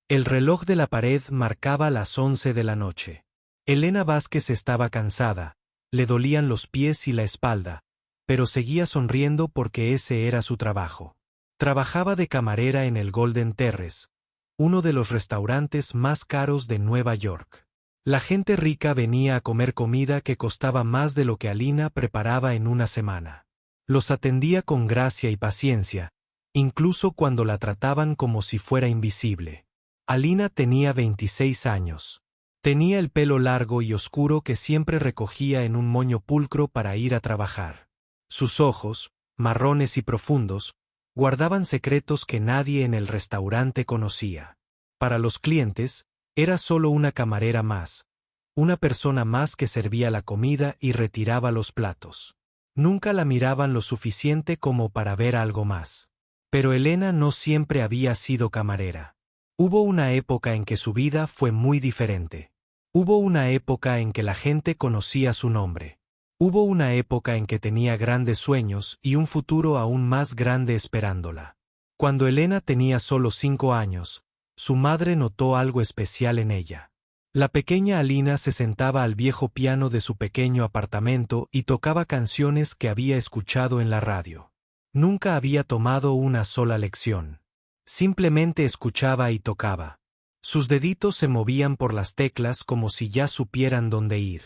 El reloj de la pared marcaba las 11 de la noche. Elena Vázquez estaba cansada, le dolían los pies y la espalda, pero seguía sonriendo porque ese era su trabajo. Trabajaba de camarera en el Golden Terrace, uno de los restaurantes más caros de Nueva York. La gente rica venía a comer comida que costaba más de lo que Alina preparaba en una semana. Los atendía con gracia y paciencia, incluso cuando la trataban como si fuera invisible. Alina tenía 26 años. Tenía el pelo largo y oscuro que siempre recogía en un moño pulcro para ir a trabajar. Sus ojos, marrones y profundos, guardaban secretos que nadie en el restaurante conocía. Para los clientes, era solo una camarera más, una persona más que servía la comida y retiraba los platos. Nunca la miraban lo suficiente como para ver algo más. Pero Elena no siempre había sido camarera. Hubo una época en que su vida fue muy diferente. Hubo una época en que la gente conocía su nombre. Hubo una época en que tenía grandes sueños y un futuro aún más grande esperándola. Cuando Elena tenía solo 5 años, su madre notó algo especial en ella. La pequeña Alina se sentaba al viejo piano de su pequeño apartamento y tocaba canciones que había escuchado en la radio. Nunca había tomado una sola lección. Simplemente escuchaba y tocaba. Sus deditos se movían por las teclas como si ya supieran dónde ir.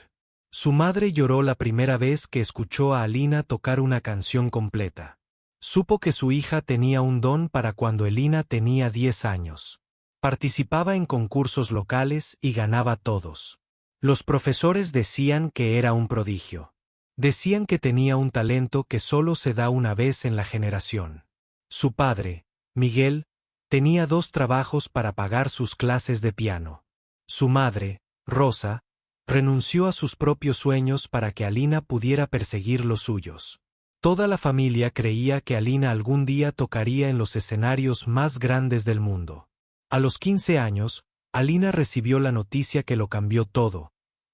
Su madre lloró la primera vez que escuchó a Alina tocar una canción completa. Supo que su hija tenía un don para cuando Elina tenía 10 años. Participaba en concursos locales y ganaba todos. Los profesores decían que era un prodigio. Decían que tenía un talento que solo se da una vez en la generación. Su padre, Miguel, tenía 2 trabajos para pagar sus clases de piano. Su madre, Rosa, renunció a sus propios sueños para que Alina pudiera perseguir los suyos. Toda la familia creía que Alina algún día tocaría en los escenarios más grandes del mundo. A los 15 años, Alina recibió la noticia que lo cambió todo.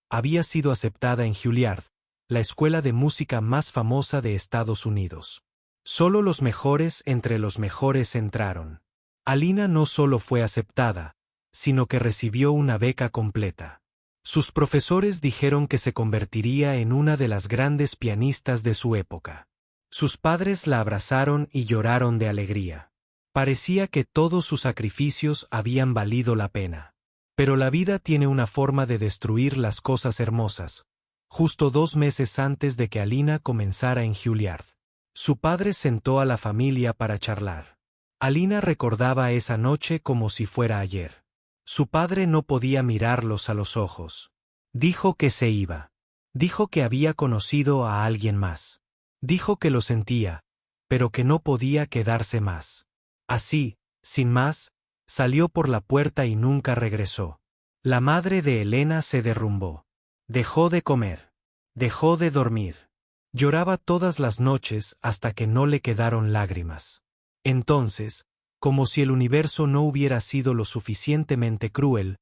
Había sido aceptada en Juilliard, la escuela de música más famosa de Estados Unidos. Solo los mejores entre los mejores entraron. Alina no solo fue aceptada, sino que recibió una beca completa. Sus profesores dijeron que se convertiría en una de las grandes pianistas de su época. Sus padres la abrazaron y lloraron de alegría. Parecía que todos sus sacrificios habían valido la pena. Pero la vida tiene una forma de destruir las cosas hermosas. Justo 2 meses antes de que Alina comenzara en Juilliard, su padre sentó a la familia para charlar. Alina recordaba esa noche como si fuera ayer. Su padre no podía mirarlos a los ojos. Dijo que se iba. Dijo que había conocido a alguien más. Dijo que lo sentía, pero que no podía quedarse más. Así, sin más, salió por la puerta y nunca regresó. La madre de Elena se derrumbó. Dejó de comer. Dejó de dormir. Lloraba todas las noches hasta que no le quedaron lágrimas. Entonces, como si el universo no hubiera sido lo suficientemente cruel,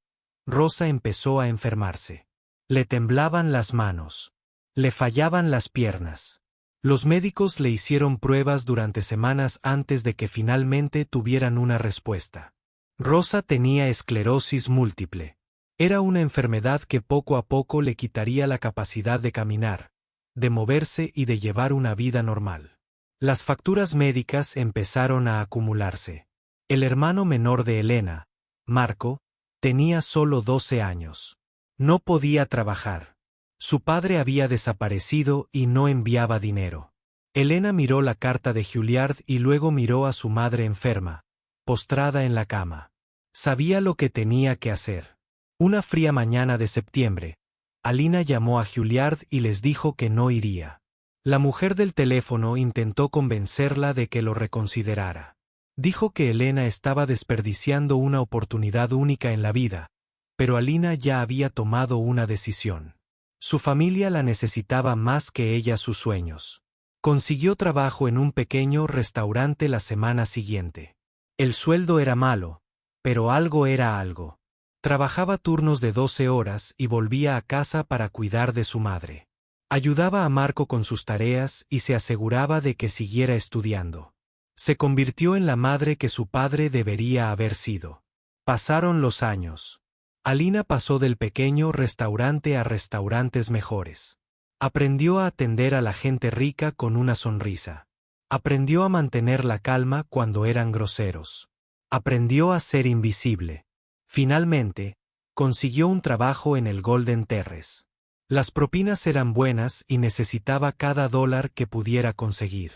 Rosa empezó a enfermarse. Le temblaban las manos. Le fallaban las piernas. Los médicos le hicieron pruebas durante semanas antes de que finalmente tuvieran una respuesta. Rosa tenía esclerosis múltiple. Era una enfermedad que poco a poco le quitaría la capacidad de caminar, de moverse y de llevar una vida normal. Las facturas médicas empezaron a acumularse. El hermano menor de Elena, Marco, tenía solo 12 años. No podía trabajar. Su padre había desaparecido y no enviaba dinero. Elena miró la carta de Juilliard y luego miró a su madre enferma, postrada en la cama. Sabía lo que tenía que hacer. Una fría mañana de septiembre, Alina llamó a Juilliard y les dijo que no iría. La mujer del teléfono intentó convencerla de que lo reconsiderara. Dijo que Elena estaba desperdiciando una oportunidad única en la vida, pero Alina ya había tomado una decisión. Su familia la necesitaba más que ella sus sueños. Consiguió trabajo en un pequeño restaurante la semana siguiente. El sueldo era malo, pero algo era algo. Trabajaba turnos de 12 horas y volvía a casa para cuidar de su madre. Ayudaba a Marco con sus tareas y se aseguraba de que siguiera estudiando. Se convirtió en la madre que su padre debería haber sido. Pasaron los años. Alina pasó del pequeño restaurante a restaurantes mejores. Aprendió a atender a la gente rica con una sonrisa. Aprendió a mantener la calma cuando eran groseros. Aprendió a ser invisible. Finalmente, consiguió un trabajo en el Golden Terrace. Las propinas eran buenas y necesitaba cada dólar que pudiera conseguir.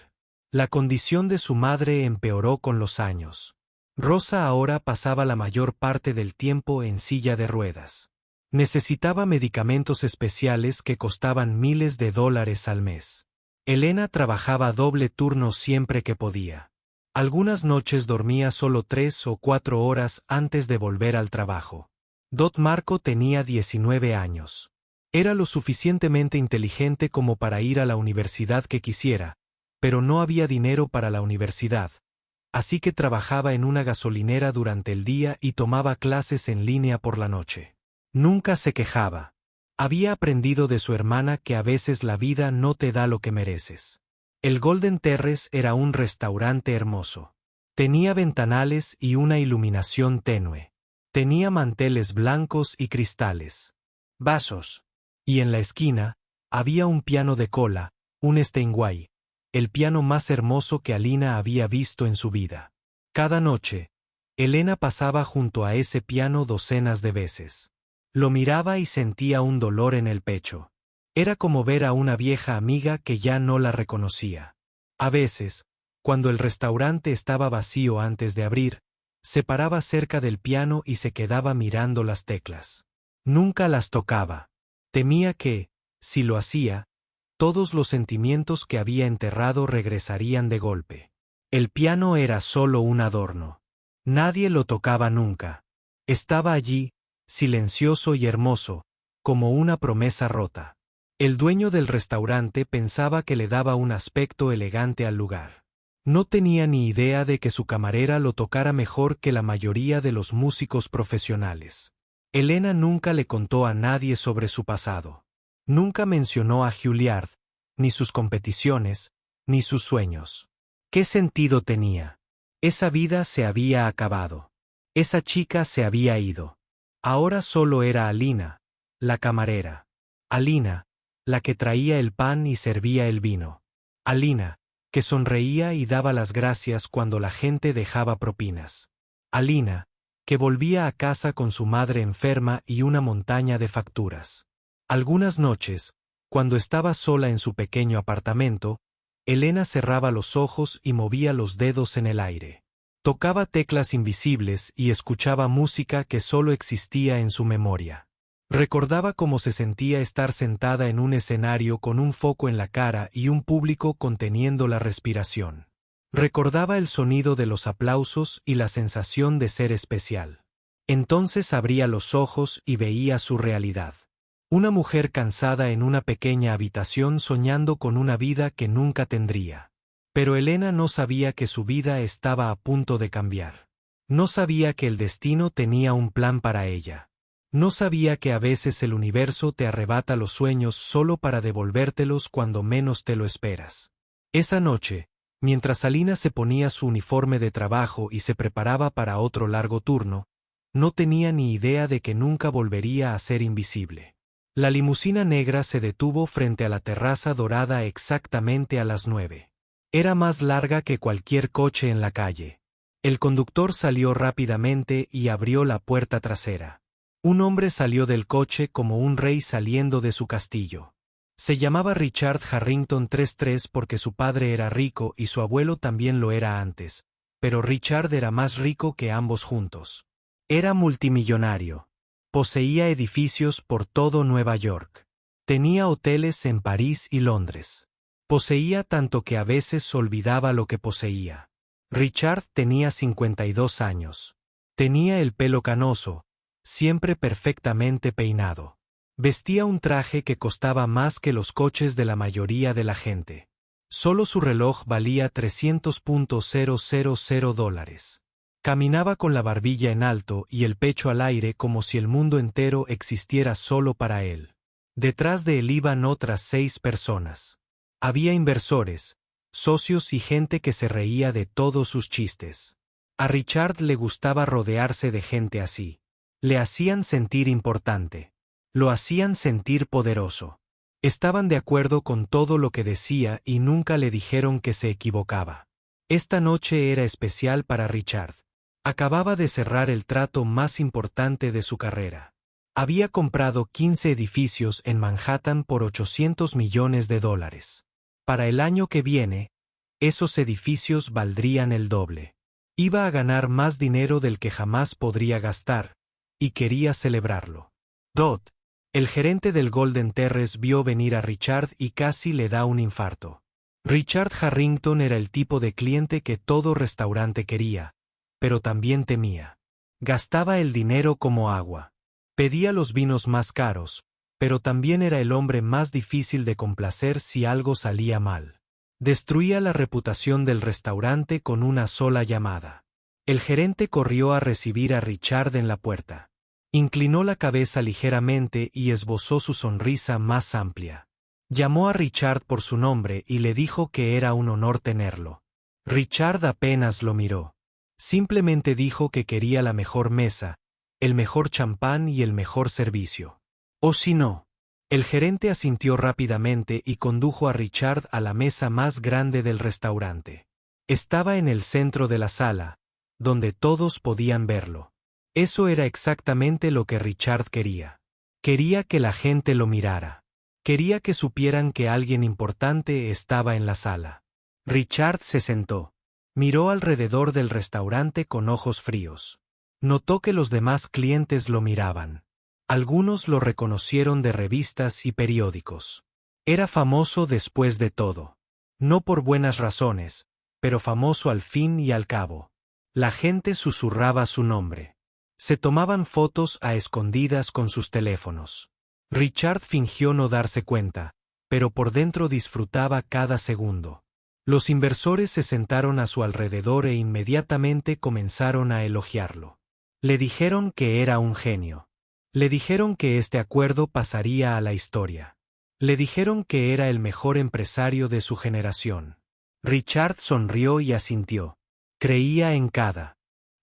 La condición de su madre empeoró con los años. Rosa ahora pasaba la mayor parte del tiempo en silla de ruedas. Necesitaba medicamentos especiales que costaban miles de dólares al mes. Elena trabajaba doble turno siempre que podía. Algunas noches dormía solo 3 o 4 horas antes de volver al trabajo. Dot Marco tenía 19 años. Era lo suficientemente inteligente como para ir a la universidad que quisiera, pero no había dinero para la universidad. Así que trabajaba en una gasolinera durante el día y tomaba clases en línea por la noche. Nunca se quejaba. Había aprendido de su hermana que a veces la vida no te da lo que mereces. El Golden Terrace era un restaurante hermoso. Tenía ventanales y una iluminación tenue. Tenía manteles blancos y cristales. Vasos. Y en la esquina, había un piano de cola, un Steinway. El piano más hermoso que Alina había visto en su vida. Cada noche, Elena pasaba junto a ese piano docenas de veces. Lo miraba y sentía un dolor en el pecho. Era como ver a una vieja amiga que ya no la reconocía. A veces, cuando el restaurante estaba vacío antes de abrir, se paraba cerca del piano y se quedaba mirando las teclas. Nunca las tocaba. Temía que, si lo hacía, todos los sentimientos que había enterrado regresarían de golpe. El piano era solo un adorno. Nadie lo tocaba nunca. Estaba allí, silencioso y hermoso, como una promesa rota. El dueño del restaurante pensaba que le daba un aspecto elegante al lugar. No tenía ni idea de que su camarera lo tocara mejor que la mayoría de los músicos profesionales. Elena nunca le contó a nadie sobre su pasado. Nunca mencionó a Juilliard, ni sus competiciones, ni sus sueños. ¿Qué sentido tenía? Esa vida se había acabado. Esa chica se había ido. Ahora solo era Alina, la camarera. Alina, la que traía el pan y servía el vino. Alina, que sonreía y daba las gracias cuando la gente dejaba propinas. Alina, que volvía a casa con su madre enferma y una montaña de facturas. Algunas noches, cuando estaba sola en su pequeño apartamento, Elena cerraba los ojos y movía los dedos en el aire. Tocaba teclas invisibles y escuchaba música que solo existía en su memoria. Recordaba cómo se sentía estar sentada en un escenario con un foco en la cara y un público conteniendo la respiración. Recordaba el sonido de los aplausos y la sensación de ser especial. Entonces abría los ojos y veía su realidad. Una mujer cansada en una pequeña habitación soñando con una vida que nunca tendría. Pero Elena no sabía que su vida estaba a punto de cambiar. No sabía que el destino tenía un plan para ella. No sabía que a veces el universo te arrebata los sueños solo para devolvértelos cuando menos te lo esperas. Esa noche, mientras Alina se ponía su uniforme de trabajo y se preparaba para otro largo turno, no tenía ni idea de que nunca volvería a ser invisible. La limusina negra se detuvo frente a la terraza dorada exactamente a las 9. Era más larga que cualquier coche en la calle. El conductor salió rápidamente y abrió la puerta trasera. Un hombre salió del coche como un rey saliendo de su castillo. Se llamaba Richard Harrington 33 porque su padre era rico y su abuelo también lo era antes, pero Richard era más rico que ambos juntos. Era multimillonario. Poseía edificios por todo Nueva York. Tenía hoteles en París y Londres. Poseía tanto que a veces olvidaba lo que poseía. Richard tenía 52 años. Tenía el pelo canoso, siempre perfectamente peinado. Vestía un traje que costaba más que los coches de la mayoría de la gente. Solo su reloj valía $300,000. Caminaba con la barbilla en alto y el pecho al aire como si el mundo entero existiera solo para él. Detrás de él iban otras 6 personas. Había inversores, socios y gente que se reía de todos sus chistes. A Richard le gustaba rodearse de gente así. Le hacían sentir importante. Lo hacían sentir poderoso. Estaban de acuerdo con todo lo que decía y nunca le dijeron que se equivocaba. Esta noche era especial para Richard. Acababa de cerrar el trato más importante de su carrera. Había comprado 15 edificios en Manhattan por $800 millones. Para el año que viene, esos edificios valdrían el doble. Iba a ganar más dinero del que jamás podría gastar, y quería celebrarlo. Dodd, el gerente del Golden Terrace, vio venir a Richard y casi le da un infarto. Richard Harrington era el tipo de cliente que todo restaurante quería, pero también temía. Gastaba el dinero como agua. Pedía los vinos más caros, pero también era el hombre más difícil de complacer si algo salía mal. Destruía la reputación del restaurante con una sola llamada. El gerente corrió a recibir a Richard en la puerta. Inclinó la cabeza ligeramente y esbozó su sonrisa más amplia. Llamó a Richard por su nombre y le dijo que era un honor tenerlo. Richard apenas lo miró. Simplemente dijo que quería la mejor mesa, el mejor champán y el mejor servicio. O si no. El gerente asintió rápidamente y condujo a Richard a la mesa más grande del restaurante. Estaba en el centro de la sala, donde todos podían verlo. Eso era exactamente lo que Richard quería. Quería que la gente lo mirara. Quería que supieran que alguien importante estaba en la sala. Richard se sentó. Miró alrededor del restaurante con ojos fríos. Notó que los demás clientes lo miraban. Algunos lo reconocieron de revistas y periódicos. Era famoso después de todo. No por buenas razones, pero famoso al fin y al cabo. La gente susurraba su nombre. Se tomaban fotos a escondidas con sus teléfonos. Richard fingió no darse cuenta, pero por dentro disfrutaba cada segundo. Los inversores se sentaron a su alrededor e inmediatamente comenzaron a elogiarlo. Le dijeron que era un genio. Le dijeron que este acuerdo pasaría a la historia. Le dijeron que era el mejor empresario de su generación. Richard sonrió y asintió. Creía en cada.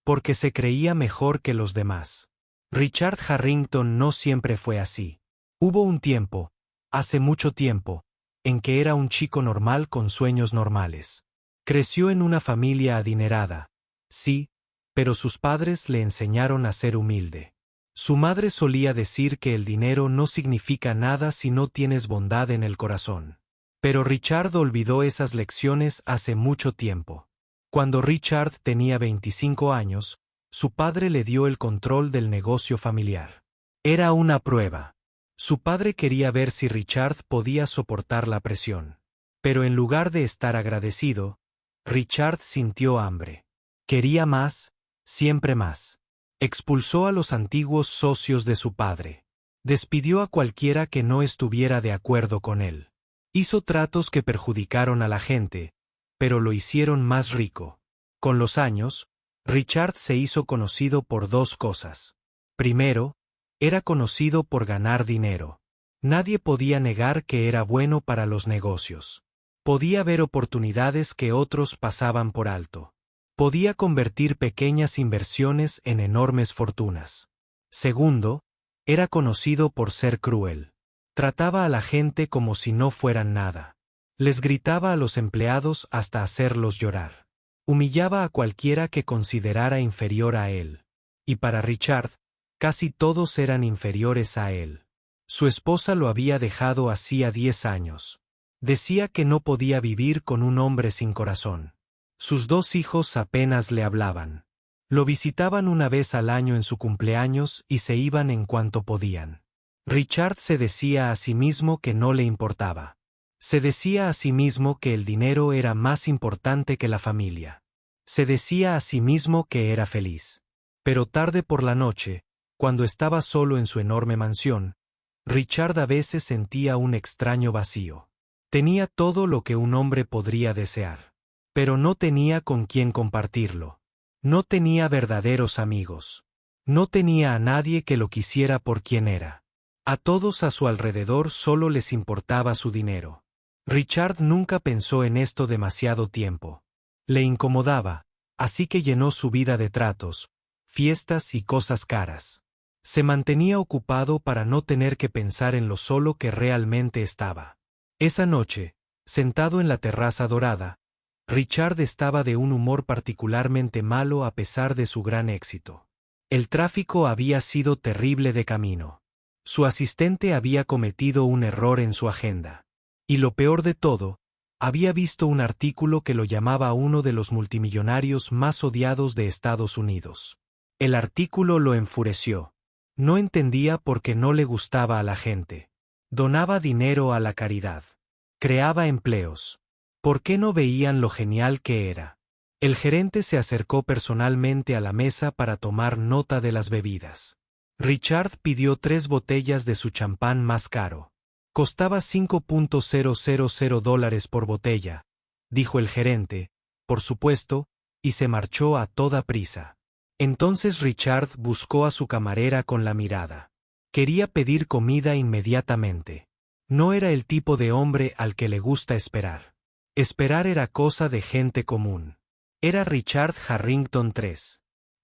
Porque se creía mejor que los demás. Richard Harrington no siempre fue así. Hubo un tiempo, hace mucho tiempo, en que era un chico normal con sueños normales. Creció en una familia adinerada. Sí, pero sus padres le enseñaron a ser humilde. Su madre solía decir que el dinero no significa nada si no tienes bondad en el corazón. Pero Richard olvidó esas lecciones hace mucho tiempo. Cuando Richard tenía 25 años, su padre le dio el control del negocio familiar. Era una prueba. Su padre quería ver si Richard podía soportar la presión. Pero en lugar de estar agradecido, Richard sintió hambre. Quería más, siempre más. Expulsó a los antiguos socios de su padre. Despidió a cualquiera que no estuviera de acuerdo con él. Hizo tratos que perjudicaron a la gente, pero lo hicieron más rico. Con los años, Richard se hizo conocido por dos cosas. Primero, era conocido por ganar dinero. Nadie podía negar que era bueno para los negocios. Podía ver oportunidades que otros pasaban por alto. Podía convertir pequeñas inversiones en enormes fortunas. Segundo, era conocido por ser cruel. Trataba a la gente como si no fueran nada. Les gritaba a los empleados hasta hacerlos llorar. Humillaba a cualquiera que considerara inferior a él. Y para Richard, casi todos eran inferiores a él. Su esposa lo había dejado hacía 10 años. Decía que no podía vivir con un hombre sin corazón. Sus 2 hijos apenas le hablaban. Lo visitaban una vez al año en su cumpleaños y se iban en cuanto podían. Richard se decía a sí mismo que no le importaba. Se decía a sí mismo que el dinero era más importante que la familia. Se decía a sí mismo que era feliz. Pero tarde por la noche, cuando estaba solo en su enorme mansión, Richard a veces sentía un extraño vacío. Tenía todo lo que un hombre podría desear. Pero no tenía con quién compartirlo. No tenía verdaderos amigos. No tenía a nadie que lo quisiera por quien era. A todos a su alrededor solo les importaba su dinero. Richard nunca pensó en esto demasiado tiempo. Le incomodaba, así que llenó su vida de tratos, fiestas y cosas caras. Se mantenía ocupado para no tener que pensar en lo solo que realmente estaba. Esa noche, sentado en la terraza dorada, Richard estaba de un humor particularmente malo a pesar de su gran éxito. El tráfico había sido terrible de camino. Su asistente había cometido un error en su agenda. Y lo peor de todo, había visto un artículo que lo llamaba uno de los multimillonarios más odiados de Estados Unidos. El artículo lo enfureció. No entendía por qué no le gustaba a la gente. Donaba dinero a la caridad. Creaba empleos. ¿Por qué no veían lo genial que era? El gerente se acercó personalmente a la mesa para tomar nota de las bebidas. Richard pidió 3 botellas de su champán más caro. Costaba $5.000 por botella, dijo el gerente, por supuesto, y se marchó a toda prisa. Entonces Richard buscó a su camarera con la mirada. Quería pedir comida inmediatamente. No era el tipo de hombre al que le gusta esperar. Esperar era cosa de gente común. Era Richard Harrington III.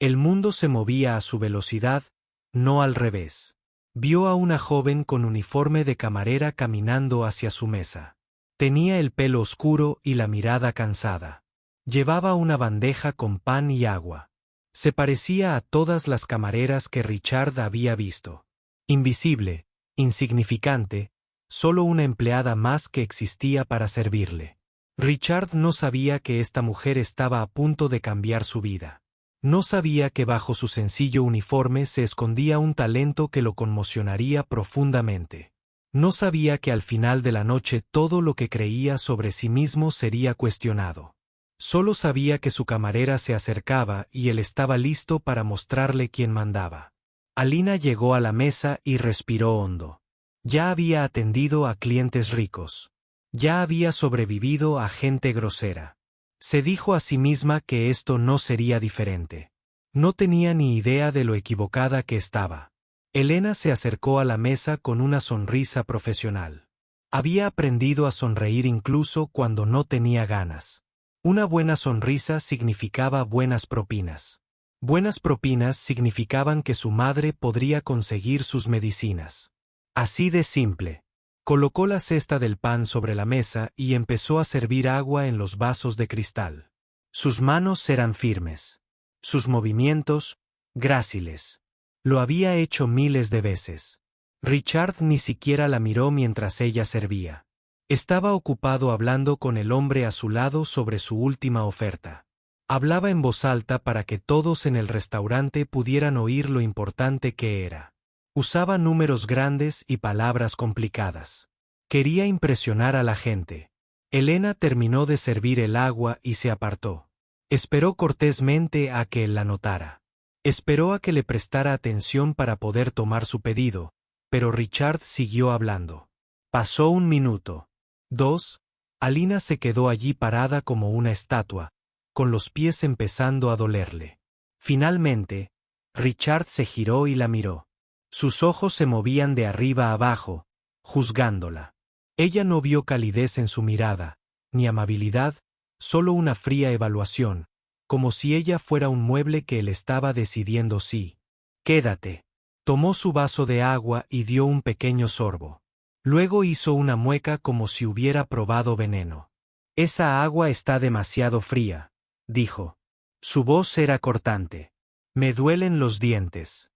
El mundo se movía a su velocidad, no al revés. Vio a una joven con uniforme de camarera caminando hacia su mesa. Tenía el pelo oscuro y la mirada cansada. Llevaba una bandeja con pan y agua. Se parecía a todas las camareras que Richard había visto. Invisible, insignificante, solo una empleada más que existía para servirle. Richard no sabía que esta mujer estaba a punto de cambiar su vida. No sabía que bajo su sencillo uniforme se escondía un talento que lo conmocionaría profundamente. No sabía que al final de la noche todo lo que creía sobre sí mismo sería cuestionado. Solo sabía que su camarera se acercaba y él estaba listo para mostrarle quién mandaba. Alina llegó a la mesa y respiró hondo. Ya había atendido a clientes ricos. Ya había sobrevivido a gente grosera. Se dijo a sí misma que esto no sería diferente. No tenía ni idea de lo equivocada que estaba. Elena se acercó a la mesa con una sonrisa profesional. Había aprendido a sonreír incluso cuando no tenía ganas. Una buena sonrisa significaba buenas propinas. Buenas propinas significaban que su madre podría conseguir sus medicinas. Así de simple. Colocó la cesta del pan sobre la mesa y empezó a servir agua en los vasos de cristal. Sus manos eran firmes. Sus movimientos, gráciles. Lo había hecho miles de veces. Richard ni siquiera la miró mientras ella servía. Estaba ocupado hablando con el hombre a su lado sobre su última oferta. Hablaba en voz alta para que todos en el restaurante pudieran oír lo importante que era. Usaba números grandes y palabras complicadas. Quería impresionar a la gente. Elena terminó de servir el agua y se apartó. Esperó cortésmente a que él la notara. Esperó a que le prestara atención para poder tomar su pedido, pero Richard siguió hablando. Pasó 1 minuto. 2. Alina se quedó allí parada como una estatua, con los pies empezando a dolerle. Finalmente, Richard se giró y la miró. Sus ojos se movían de arriba a abajo, juzgándola. Ella no vio calidez en su mirada, ni amabilidad, solo una fría evaluación, como si ella fuera un mueble que él estaba decidiendo sí. Quédate. Tomó su vaso de agua y dio un pequeño sorbo. Luego hizo una mueca como si hubiera probado veneno. Esa agua está demasiado fría, dijo. Su voz era cortante. Me duelen los dientes.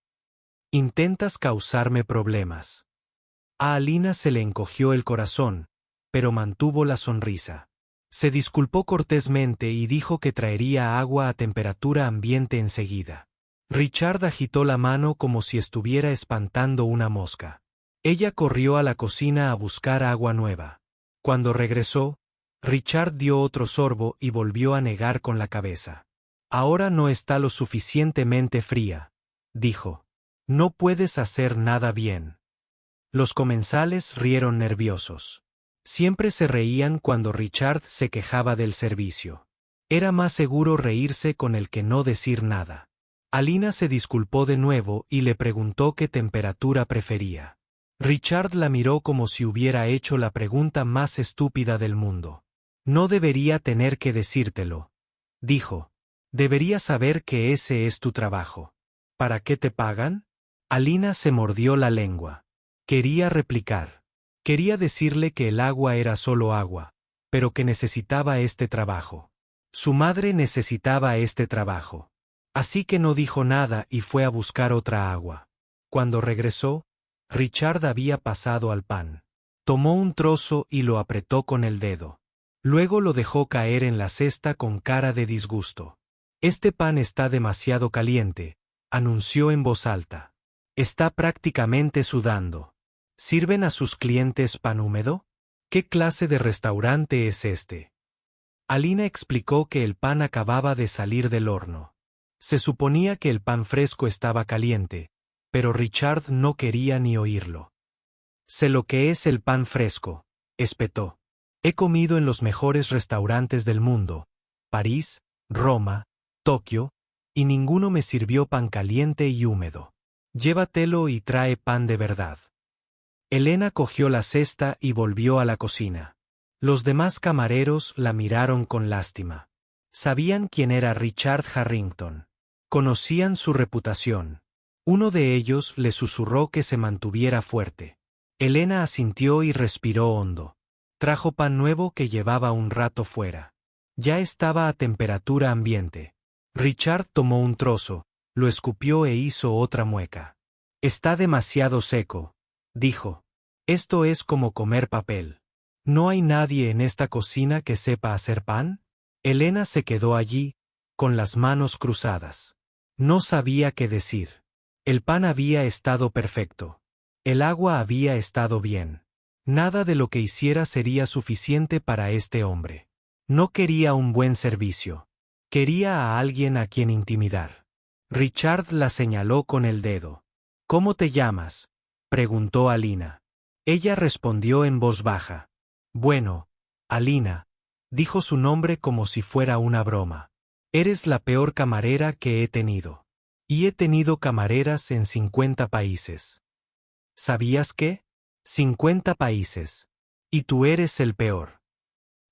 Intentas causarme problemas. A Alina se le encogió el corazón, pero mantuvo la sonrisa. Se disculpó cortésmente y dijo que traería agua a temperatura ambiente enseguida. Richard agitó la mano como si estuviera espantando una mosca. Ella corrió a la cocina a buscar agua nueva. Cuando regresó, Richard dio otro sorbo y volvió a negar con la cabeza. Ahora no está lo suficientemente fría, dijo. No puedes hacer nada bien. Los comensales rieron nerviosos. Siempre se reían cuando Richard se quejaba del servicio. Era más seguro reírse con el que no decir nada. Alina se disculpó de nuevo y le preguntó qué temperatura prefería. Richard la miró como si hubiera hecho la pregunta más estúpida del mundo. No debería tener que decírtelo, dijo. Deberías saber que ese es tu trabajo. ¿Para qué te pagan? Alina se mordió la lengua. Quería replicar. Quería decirle que el agua era solo agua, pero que necesitaba este trabajo. Su madre necesitaba este trabajo. Así que no dijo nada y fue a buscar otra agua. Cuando regresó, Richard había pasado al pan. Tomó un trozo y lo apretó con el dedo. Luego lo dejó caer en la cesta con cara de disgusto. Este pan está demasiado caliente, anunció en voz alta. Está prácticamente sudando. ¿Sirven a sus clientes pan húmedo? ¿Qué clase de restaurante es este? Alina explicó que el pan acababa de salir del horno. Se suponía que el pan fresco estaba caliente, pero Richard no quería ni oírlo. Sé lo que es el pan fresco, espetó. He comido en los mejores restaurantes del mundo, París, Roma, Tokio, y ninguno me sirvió pan caliente y húmedo. Llévatelo y trae pan de verdad. Elena cogió la cesta y volvió a la cocina. Los demás camareros la miraron con lástima. Sabían quién era Richard Harrington. Conocían su reputación. Uno de ellos le susurró que se mantuviera fuerte. Elena asintió y respiró hondo. Trajo pan nuevo que llevaba un rato fuera. Ya estaba a temperatura ambiente. Richard tomó un trozo, lo escupió e hizo otra mueca. Está demasiado seco, dijo. Esto es como comer papel. ¿No hay nadie en esta cocina que sepa hacer pan? Elena se quedó allí, con las manos cruzadas. No sabía qué decir. El pan había estado perfecto. El agua había estado bien. Nada de lo que hiciera sería suficiente para este hombre. No quería un buen servicio. Quería a alguien a quien intimidar. Richard la señaló con el dedo. ¿Cómo te llamas?, preguntó Alina. Ella respondió en voz baja. Bueno, Alina, dijo su nombre como si fuera una broma. Eres la peor camarera que he tenido. Y he tenido camareras en 50 países. ¿Sabías qué? 50 países. Y tú eres el peor.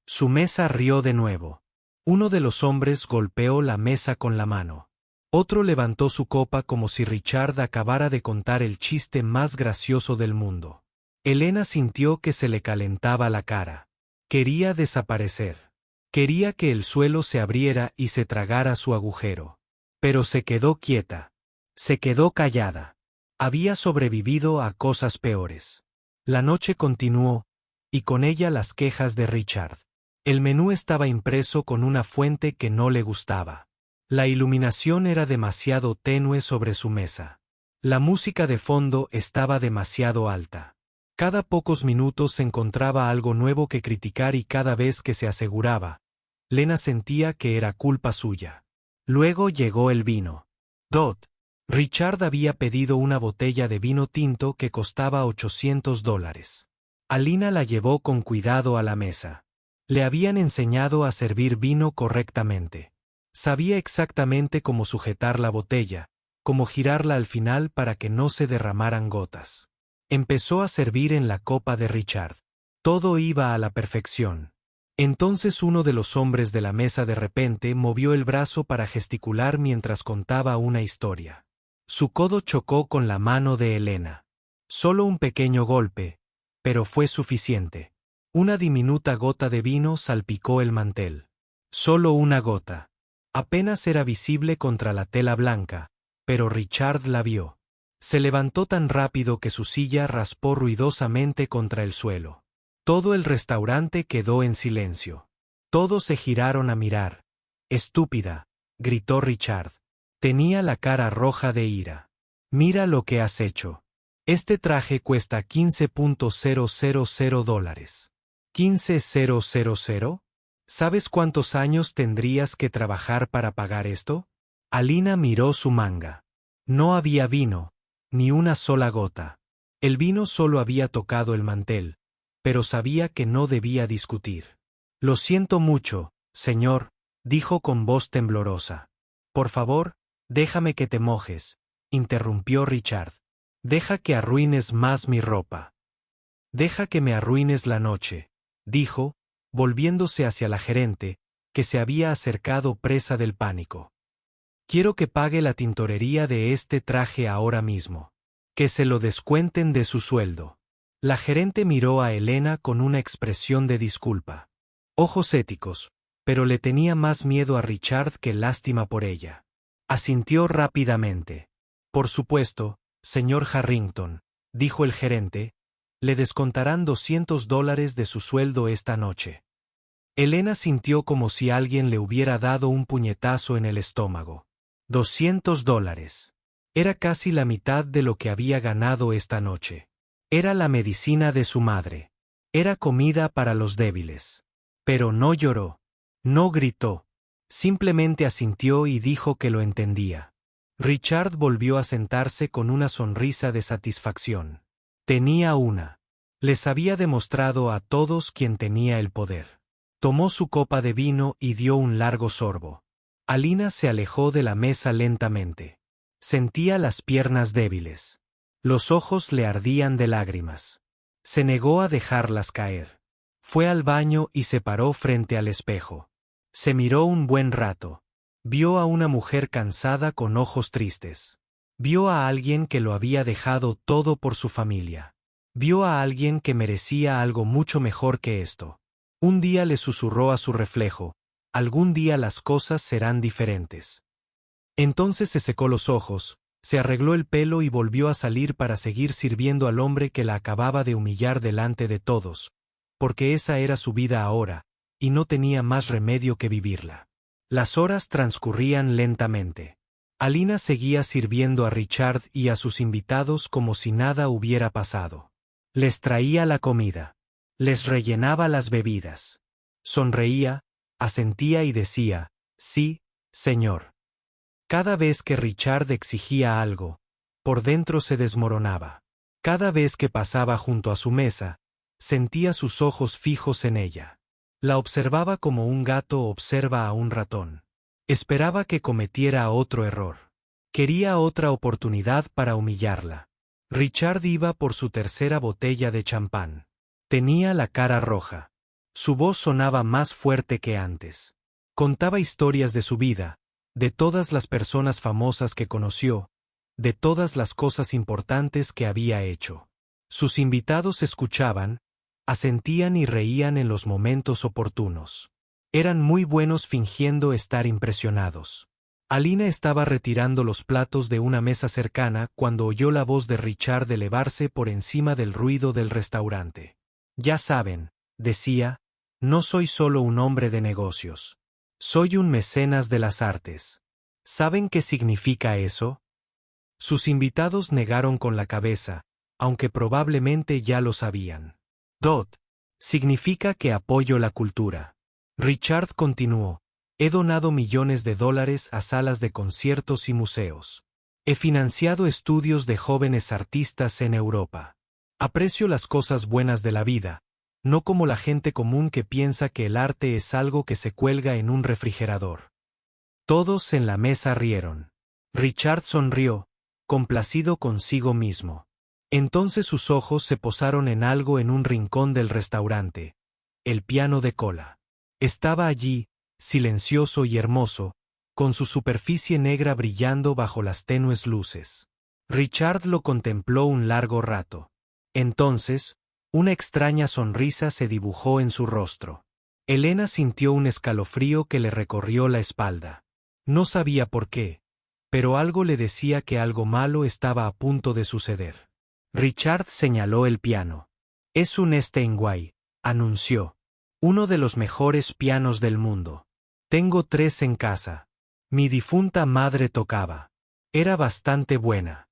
Su mesa rió de nuevo. Uno de los hombres golpeó la mesa con la mano. Otro levantó su copa como si Richard acabara de contar el chiste más gracioso del mundo. Elena sintió que se le calentaba la cara. Quería desaparecer. Quería que el suelo se abriera y se tragara su agujero. Pero se quedó quieta. Se quedó callada. Había sobrevivido a cosas peores. La noche continuó, y con ella las quejas de Richard. El menú estaba impreso con una fuente que no le gustaba. La iluminación era demasiado tenue sobre su mesa. La música de fondo estaba demasiado alta. Cada pocos minutos se encontraba algo nuevo que criticar y cada vez que se aseguraba, Lena sentía que era culpa suya. Luego llegó el vino. Dot. Richard había pedido una botella de vino tinto que costaba $800. Alina la llevó con cuidado a la mesa. Le habían enseñado a servir vino correctamente. Sabía exactamente cómo sujetar la botella, cómo girarla al final para que no se derramaran gotas. Empezó a servir en la copa de Richard. Todo iba a la perfección. Entonces uno de los hombres de la mesa de repente movió el brazo para gesticular mientras contaba una historia. Su codo chocó con la mano de Elena. Solo un pequeño golpe, pero fue suficiente. Una diminuta gota de vino salpicó el mantel. Solo una gota. Apenas era visible contra la tela blanca, pero Richard la vio. Se levantó tan rápido que su silla raspó ruidosamente contra el suelo. Todo el restaurante quedó en silencio. Todos se giraron a mirar. «Estúpida», gritó Richard. Tenía la cara roja de ira. «Mira lo que has hecho. Este traje cuesta $15,000. ¿15,000? ¿Sabes cuántos años tendrías que trabajar para pagar esto?» Alina miró su manga. No había vino, ni una sola gota. El vino solo había tocado el mantel, pero sabía que no debía discutir. «Lo siento mucho, señor», dijo con voz temblorosa. «Por favor, déjame que te mojes», interrumpió Richard. «Deja que arruines más mi ropa». «Deja que me arruines la noche», dijo, volviéndose hacia la gerente, que se había acercado presa del pánico. Quiero que pague la tintorería de este traje ahora mismo. Que se lo descuenten de su sueldo. La gerente miró a Elena con una expresión de disculpa. Ojos éticos, pero le tenía más miedo a Richard que lástima por ella. Asintió rápidamente. Por supuesto, señor Harrington, dijo el gerente, le descontarán $200 de su sueldo esta noche. Elena sintió como si alguien le hubiera dado un puñetazo en el estómago. $200. Era casi la mitad de lo que había ganado esta noche. Era la medicina de su madre. Era comida para los débiles. Pero no lloró. No gritó. Simplemente asintió y dijo que lo entendía. Richard volvió a sentarse con una sonrisa de satisfacción. Tenía una. Les había demostrado a todos quién tenía el poder. Tomó su copa de vino y dio un largo sorbo. Alina se alejó de la mesa lentamente. Sentía las piernas débiles. Los ojos le ardían de lágrimas. Se negó a dejarlas caer. Fue al baño y se paró frente al espejo. Se miró un buen rato. Vio a una mujer cansada con ojos tristes. Vio a alguien que lo había dejado todo por su familia. Vio a alguien que merecía algo mucho mejor que esto. Un día le susurró a su reflejo, algún día las cosas serán diferentes. Entonces se secó los ojos, se arregló el pelo y volvió a salir para seguir sirviendo al hombre que la acababa de humillar delante de todos, porque esa era su vida ahora, y no tenía más remedio que vivirla. Las horas transcurrían lentamente. Alina seguía sirviendo a Richard y a sus invitados como si nada hubiera pasado. Les traía la comida. Les rellenaba las bebidas. Sonreía, asentía y decía, sí, señor. Cada vez que Richard exigía algo, por dentro se desmoronaba. Cada vez que pasaba junto a su mesa, sentía sus ojos fijos en ella. La observaba como un gato observa a un ratón. Esperaba que cometiera otro error. Quería otra oportunidad para humillarla. Richard iba por su tercera botella de champán. Tenía la cara roja. Su voz sonaba más fuerte que antes. Contaba historias de su vida, de todas las personas famosas que conoció, de todas las cosas importantes que había hecho. Sus invitados escuchaban, asentían y reían en los momentos oportunos. Eran muy buenos fingiendo estar impresionados. Alina estaba retirando los platos de una mesa cercana cuando oyó la voz de Richard elevarse por encima del ruido del restaurante. Ya saben, decía, no soy solo un hombre de negocios. Soy un mecenas de las artes. ¿Saben qué significa eso? Sus invitados negaron con la cabeza, aunque probablemente ya lo sabían. DOT. Significa que apoyo la cultura. Richard continuó. He donado millones de dólares a salas de conciertos y museos. He financiado estudios de jóvenes artistas en Europa. Aprecio las cosas buenas de la vida, no como la gente común que piensa que el arte es algo que se cuelga en un refrigerador. Todos en la mesa rieron. Richard sonrió, complacido consigo mismo. Entonces sus ojos se posaron en algo en un rincón del restaurante. El piano de cola. Estaba allí, silencioso y hermoso, con su superficie negra brillando bajo las tenues luces. Richard lo contempló un largo rato. Entonces, una extraña sonrisa se dibujó en su rostro. Elena sintió un escalofrío que le recorrió la espalda. No sabía por qué, pero algo le decía que algo malo estaba a punto de suceder. Richard señaló el piano. Es un Steinway, anunció. Uno de los mejores pianos del mundo. Tengo 3 en casa. Mi difunta madre tocaba. Era bastante buena.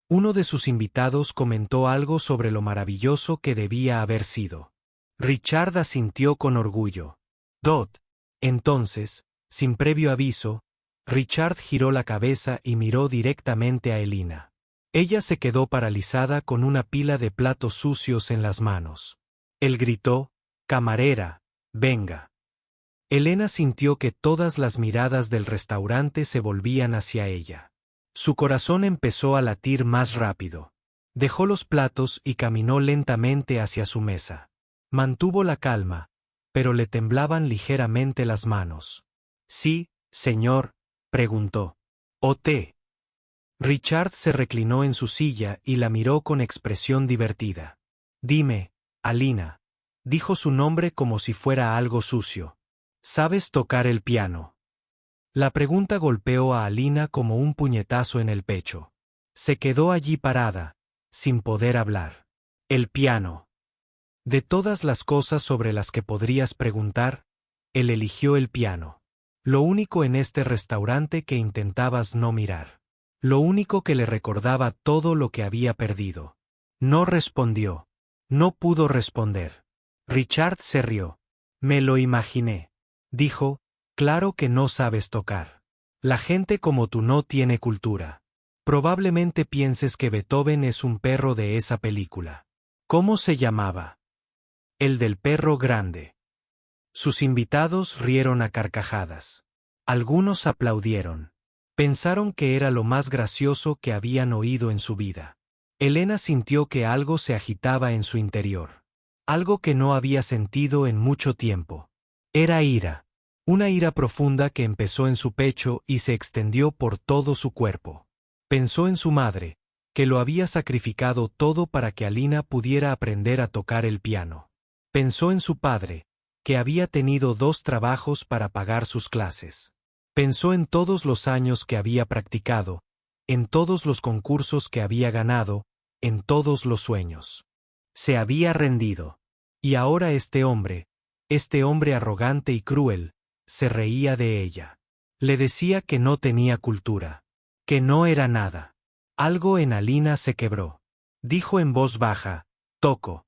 Uno de sus invitados comentó algo sobre lo maravilloso que debía haber sido. Richard asintió con orgullo. Dot. Entonces, sin previo aviso, Richard giró la cabeza y miró directamente a Elina. Ella se quedó paralizada con una pila de platos sucios en las manos. Él gritó, «Camarera, venga». Elena sintió que todas las miradas del restaurante se volvían hacia ella. Su corazón empezó a latir más rápido. Dejó los platos y caminó lentamente hacia su mesa. Mantuvo la calma, pero le temblaban ligeramente las manos. «Sí, señor», preguntó. ¿O té? Richard se reclinó en su silla y la miró con expresión divertida. Dime, Alina. Dijo su nombre como si fuera algo sucio. ¿Sabes tocar el piano? La pregunta golpeó a Alina como un puñetazo en el pecho. Se quedó allí parada, sin poder hablar. El piano. De todas las cosas sobre las que podrías preguntar, él eligió el piano. Lo único en este restaurante que intentabas no mirar. Lo único que le recordaba todo lo que había perdido. No respondió. No pudo responder. Richard se rió. Me lo imaginé. Dijo, claro que no sabes tocar. La gente como tú no tiene cultura. Probablemente pienses que Beethoven es un perro de esa película. ¿Cómo se llamaba? El del perro grande. Sus invitados rieron a carcajadas. Algunos aplaudieron. Pensaron que era lo más gracioso que habían oído en su vida. Elena sintió que algo se agitaba en su interior. Algo que no había sentido en mucho tiempo. Era ira. Una ira profunda que empezó en su pecho y se extendió por todo su cuerpo. Pensó en su madre, que lo había sacrificado todo para que Alina pudiera aprender a tocar el piano. Pensó en su padre, que había tenido 2 trabajos para pagar sus clases. Pensó en todos los años que había practicado, en todos los concursos que había ganado, en todos los sueños. Se había rendido. Y ahora este hombre arrogante y cruel, se reía de ella. Le decía que no tenía cultura, que no era nada. Algo en Alina se quebró. Dijo en voz baja, toco.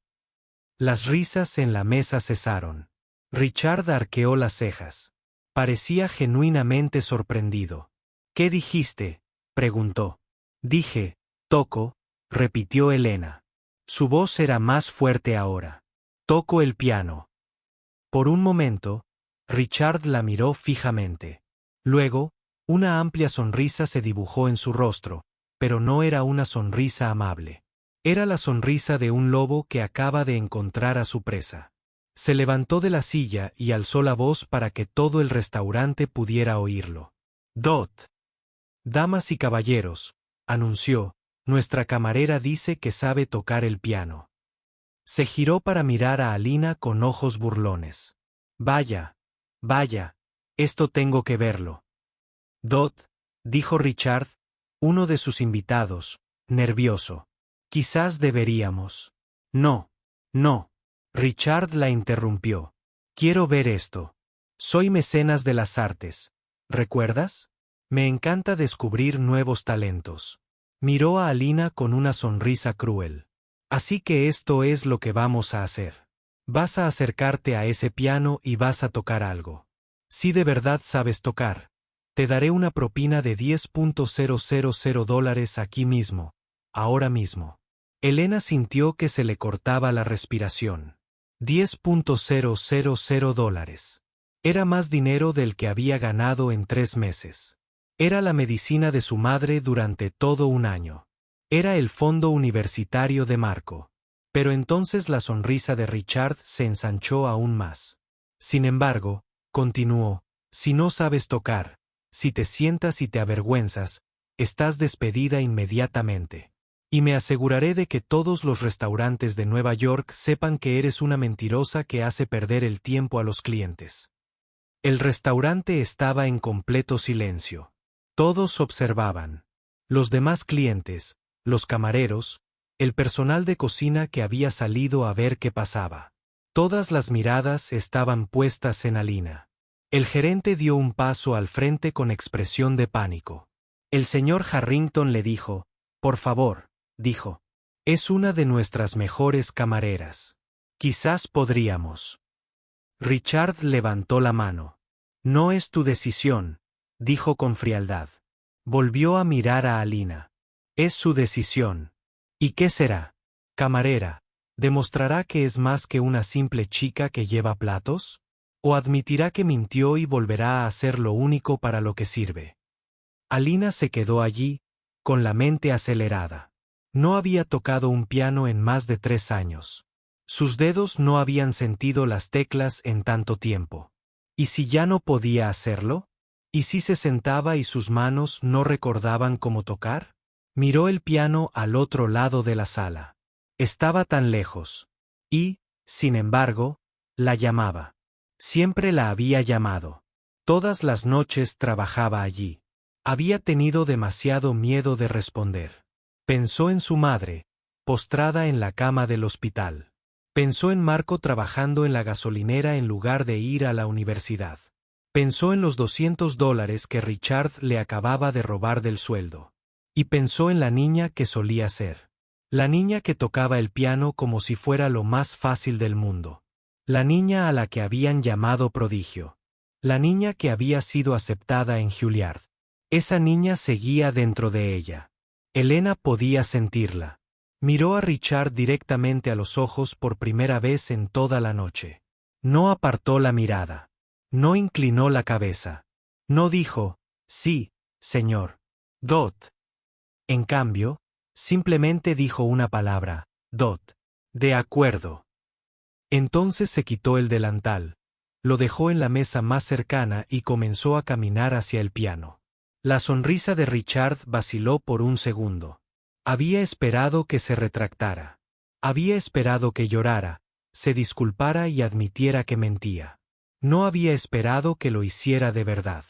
Las risas en la mesa cesaron. Richard arqueó las cejas. Parecía genuinamente sorprendido. ¿Qué dijiste?, preguntó. Dije, toco, repitió Elena. Su voz era más fuerte ahora. Toco el piano. Por un momento, Richard la miró fijamente. Luego, una amplia sonrisa se dibujó en su rostro, pero no era una sonrisa amable. Era la sonrisa de un lobo que acaba de encontrar a su presa. Se levantó de la silla y alzó la voz para que todo el restaurante pudiera oírlo. Damas y caballeros, anunció, nuestra camarera dice que sabe tocar el piano. Se giró para mirar a Alina con ojos burlones. Vaya, esto tengo que verlo. Dijo Richard, uno de sus invitados, nervioso. Quizás deberíamos. No. Richard la interrumpió. Quiero ver esto. Soy mecenas de las artes. ¿Recuerdas? Me encanta descubrir nuevos talentos. Miró a Alina con una sonrisa cruel. Así que esto es lo que vamos a hacer. Vas a acercarte a ese piano y vas a tocar algo. Si de verdad sabes tocar, te daré una propina de $10,000 aquí mismo, ahora mismo. Elena sintió que se le cortaba la respiración. $10,000. Era más dinero del que había ganado en 3 meses. Era la medicina de su madre durante todo un año. Era el fondo universitario de Marco. Pero entonces la sonrisa de Richard se ensanchó aún más. Sin embargo, continuó, si no sabes tocar, si te sientas y te avergüenzas, estás despedida inmediatamente. Y me aseguraré de que todos los restaurantes de Nueva York sepan que eres una mentirosa que hace perder el tiempo a los clientes. El restaurante estaba en completo silencio. Todos observaban. Los demás clientes, los camareros, el personal de cocina que había salido a ver qué pasaba. Todas las miradas estaban puestas en Alina. El gerente dio un paso al frente con expresión de pánico. El señor Harrington le dijo, por favor, dijo. Es una de nuestras mejores camareras. Quizás podríamos. Richard levantó la mano. No es tu decisión, dijo con frialdad. Volvió a mirar a Alina. Es su decisión. ¿Y qué será? Camarera, ¿demostrará que es más que una simple chica que lleva platos? ¿O admitirá que mintió y volverá a hacer lo único para lo que sirve? Alina se quedó allí, con la mente acelerada. No había tocado un piano en más de 3 años. Sus dedos no habían sentido las teclas en tanto tiempo. ¿Y si ya no podía hacerlo? ¿Y si se sentaba y sus manos no recordaban cómo tocar? Miró el piano al otro lado de la sala. Estaba tan lejos. Y, sin embargo, la llamaba. Siempre la había llamado. Todas las noches trabajaba allí. Había tenido demasiado miedo de responder. Pensó en su madre, postrada en la cama del hospital. Pensó en Marco trabajando en la gasolinera en lugar de ir a la universidad. Pensó en los $200 que Richard le acababa de robar del sueldo. Y pensó en la niña que solía ser. La niña que tocaba el piano como si fuera lo más fácil del mundo. La niña a la que habían llamado prodigio. La niña que había sido aceptada en Juilliard. Esa niña seguía dentro de ella. Elena podía sentirla. Miró a Richard directamente a los ojos por primera vez en toda la noche. No apartó la mirada. No inclinó la cabeza. No dijo, sí, señor. Dot. En cambio, simplemente dijo una palabra, Dot. De acuerdo. Entonces se quitó el delantal, lo dejó en la mesa más cercana y comenzó a caminar hacia el piano. La sonrisa de Richard vaciló por un segundo. Había esperado que se retractara. Había esperado que llorara, se disculpara y admitiera que mentía. No había esperado que lo hiciera de verdad.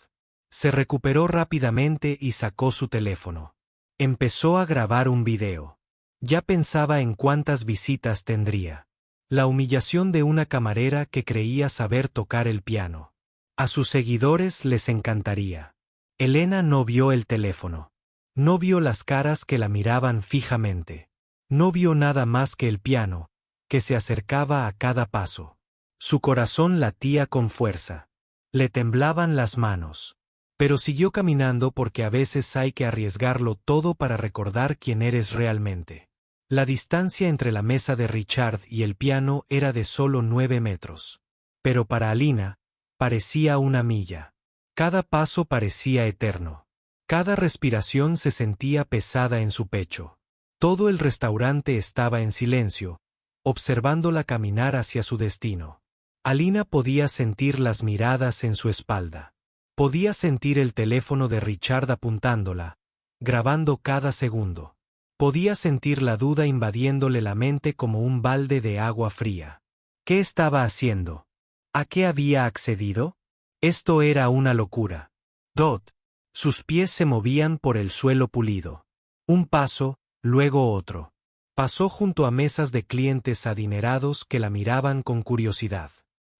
Se recuperó rápidamente y sacó su teléfono. Empezó a grabar un video. Ya pensaba en cuántas visitas tendría. La humillación de una camarera que creía saber tocar el piano. A sus seguidores les encantaría. Elena no vio el teléfono. No vio las caras que la miraban fijamente. No vio nada más que el piano, que se acercaba a cada paso. Su corazón latía con fuerza. Le temblaban las manos. Pero siguió caminando porque a veces hay que arriesgarlo todo para recordar quién eres realmente. La distancia entre la mesa de Richard y el piano era de solo 9 metros. Pero para Alina, parecía una milla. Cada paso parecía eterno. Cada respiración se sentía pesada en su pecho. Todo el restaurante estaba en silencio, observándola caminar hacia su destino. Alina podía sentir las miradas en su espalda. Podía sentir el teléfono de Richard apuntándola, grabando cada segundo. Podía sentir la duda invadiéndole la mente como un balde de agua fría. ¿Qué estaba haciendo? ¿A qué había accedido? Esto era una locura. Dot. Sus pies se movían por el suelo pulido. Un paso, luego otro. Pasó junto a mesas de clientes adinerados que la miraban con curiosidad.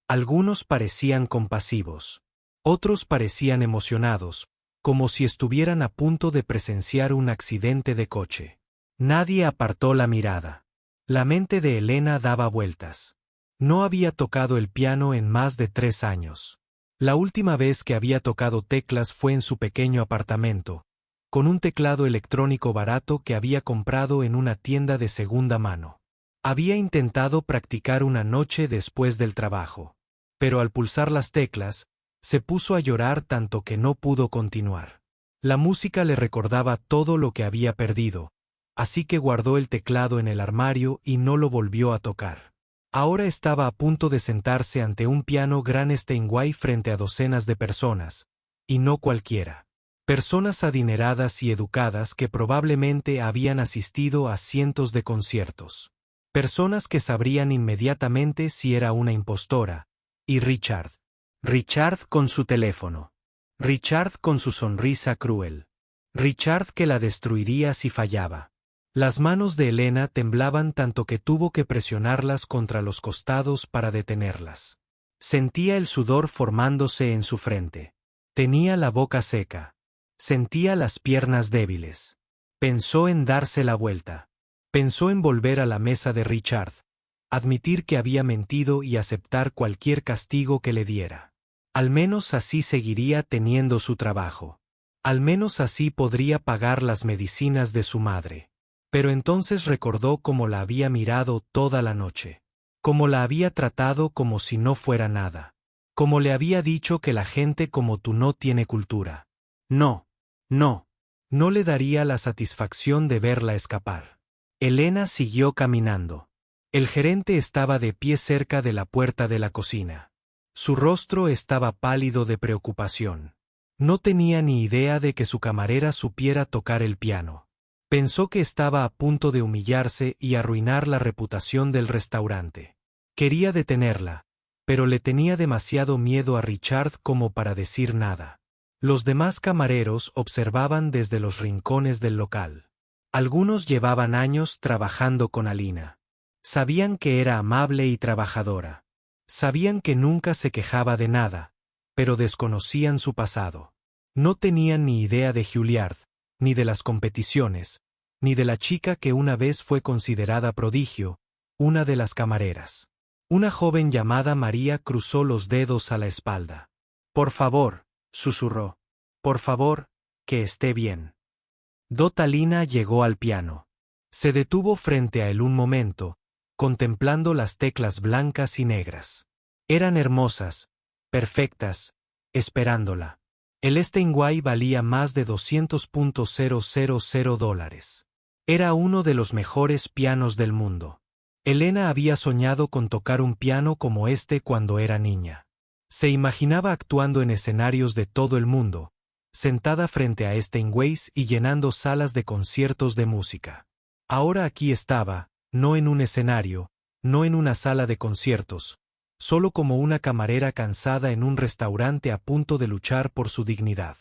Algunos parecían compasivos. Otros parecían emocionados, como si estuvieran a punto de presenciar un accidente de coche. Nadie apartó la mirada. La mente de Elena daba vueltas. No había tocado el piano en más de 3 años. La última vez que había tocado teclas fue en su pequeño apartamento, con un teclado electrónico barato que había comprado en una tienda de segunda mano. Había intentado practicar una noche después del trabajo, pero al pulsar las teclas, se puso a llorar tanto que no pudo continuar. La música le recordaba todo lo que había perdido, así que guardó el teclado en el armario y no lo volvió a tocar. Ahora estaba a punto de sentarse ante un piano gran Steinway frente a docenas de personas, y no cualquiera. Personas adineradas y educadas que probablemente habían asistido a cientos de conciertos. Personas que sabrían inmediatamente si era una impostora. Y Richard. Richard con su teléfono. Richard con su sonrisa cruel. Richard que la destruiría si fallaba. Las manos de Elena temblaban tanto que tuvo que presionarlas contra los costados para detenerlas. Sentía el sudor formándose en su frente. Tenía la boca seca. Sentía las piernas débiles. Pensó en darse la vuelta. Pensó en volver a la mesa de Richard, admitir que había mentido y aceptar cualquier castigo que le diera. Al menos así seguiría teniendo su trabajo. Al menos así podría pagar las medicinas de su madre. Pero entonces recordó cómo la había mirado toda la noche. Cómo la había tratado como si no fuera nada. Cómo le había dicho que la gente como tú no tiene cultura. No le daría la satisfacción de verla escapar. Elena siguió caminando. El gerente estaba de pie cerca de la puerta de la cocina. Su rostro estaba pálido de preocupación. No tenía ni idea de que su camarera supiera tocar el piano. Pensó que estaba a punto de humillarse y arruinar la reputación del restaurante. Quería detenerla, pero le tenía demasiado miedo a Richard como para decir nada. Los demás camareros observaban desde los rincones del local. Algunos llevaban años trabajando con Alina. Sabían que era amable y trabajadora. Sabían que nunca se quejaba de nada, pero desconocían su pasado. No tenían ni idea de Juilliard, ni de las competiciones, ni de la chica que una vez fue considerada prodigio, una de las camareras. Una joven llamada María cruzó los dedos a la espalda. «Por favor», susurró. «Por favor, que esté bien». Alina llegó al piano. Se detuvo frente a él un momento, contemplando las teclas blancas y negras. Eran hermosas, perfectas, esperándola. El Steinway valía más de $200,000. Era uno de los mejores pianos del mundo. Elena había soñado con tocar un piano como este cuando era niña. Se imaginaba actuando en escenarios de todo el mundo, sentada frente a Steinways y llenando salas de conciertos de música. Ahora aquí estaba, no en un escenario, no en una sala de conciertos, solo como una camarera cansada en un restaurante a punto de luchar por su dignidad.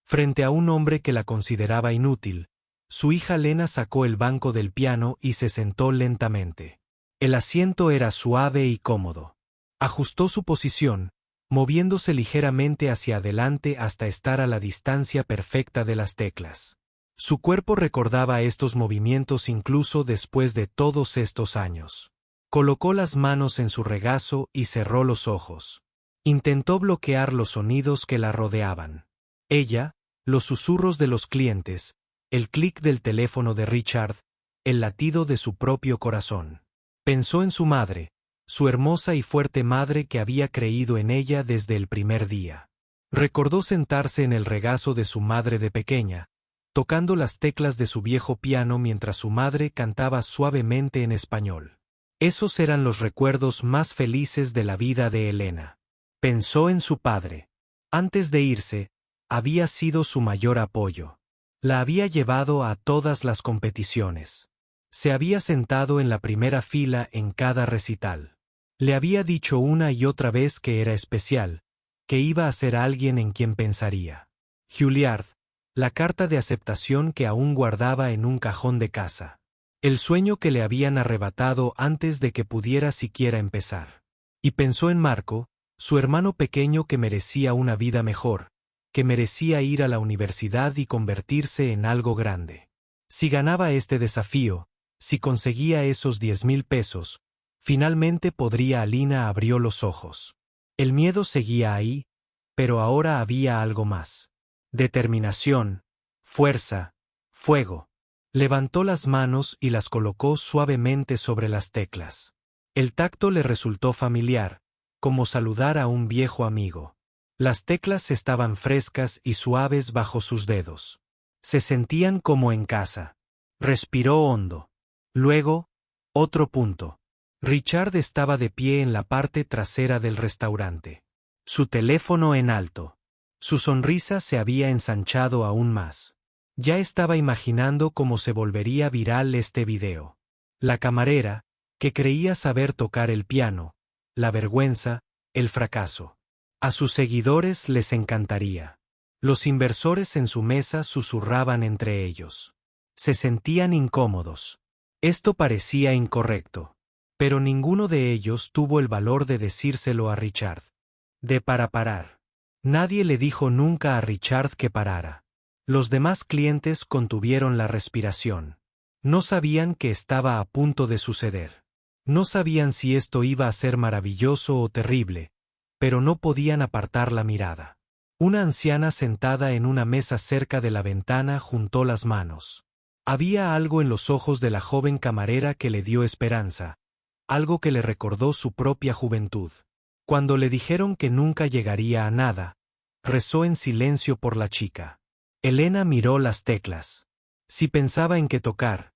Frente a un hombre que la consideraba inútil, su hija Lena sacó el banco del piano y se sentó lentamente. El asiento era suave y cómodo. Ajustó su posición, moviéndose ligeramente hacia adelante hasta estar a la distancia perfecta de las teclas. Su cuerpo recordaba estos movimientos incluso después de todos estos años. Colocó las manos en su regazo y cerró los ojos. Intentó bloquear los sonidos que la rodeaban. Ella, los susurros de los clientes, el clic del teléfono de Richard, el latido de su propio corazón. Pensó en su madre, su hermosa y fuerte madre que había creído en ella desde el primer día. Recordó sentarse en el regazo de su madre de pequeña, tocando las teclas de su viejo piano mientras su madre cantaba suavemente en español. Esos eran los recuerdos más felices de la vida de Elena. Pensó en su padre. Antes de irse, había sido su mayor apoyo. La había llevado a todas las competiciones. Se había sentado en la primera fila en cada recital. Le había dicho una y otra vez que era especial, que iba a ser alguien en quien pensaría. Juilliard, la carta de aceptación que aún guardaba en un cajón de casa. El sueño que le habían arrebatado antes de que pudiera siquiera empezar. Y pensó en Marco, su hermano pequeño que merecía una vida mejor, que merecía ir a la universidad y convertirse en algo grande. Si ganaba este desafío, si conseguía esos 10,000 pesos, finalmente podría. Alina abrió los ojos. El miedo seguía ahí, pero ahora había algo más. Determinación, fuerza, fuego. Levantó las manos y las colocó suavemente sobre las teclas. El tacto le resultó familiar, como saludar a un viejo amigo. Las teclas estaban frescas y suaves bajo sus dedos. Se sentían como en casa. Respiró hondo. Luego, otro punto. Richard estaba de pie en la parte trasera del restaurante. Su teléfono en alto. Su sonrisa se había ensanchado aún más. Ya estaba imaginando cómo se volvería viral este video. La camarera, que creía saber tocar el piano, la vergüenza, el fracaso. A sus seguidores les encantaría. Los inversores en su mesa susurraban entre ellos. Se sentían incómodos. Esto parecía incorrecto. Pero ninguno de ellos tuvo el valor de decírselo a Richard. Para parar. Nadie le dijo nunca a Richard que parara. Los demás clientes contuvieron la respiración. No sabían qué estaba a punto de suceder. No sabían si esto iba a ser maravilloso o terrible, pero no podían apartar la mirada. Una anciana sentada en una mesa cerca de la ventana juntó las manos. Había algo en los ojos de la joven camarera que le dio esperanza, algo que le recordó su propia juventud. Cuando le dijeron que nunca llegaría a nada, rezó en silencio por la chica. Elena miró las teclas. Si pensaba en qué tocar,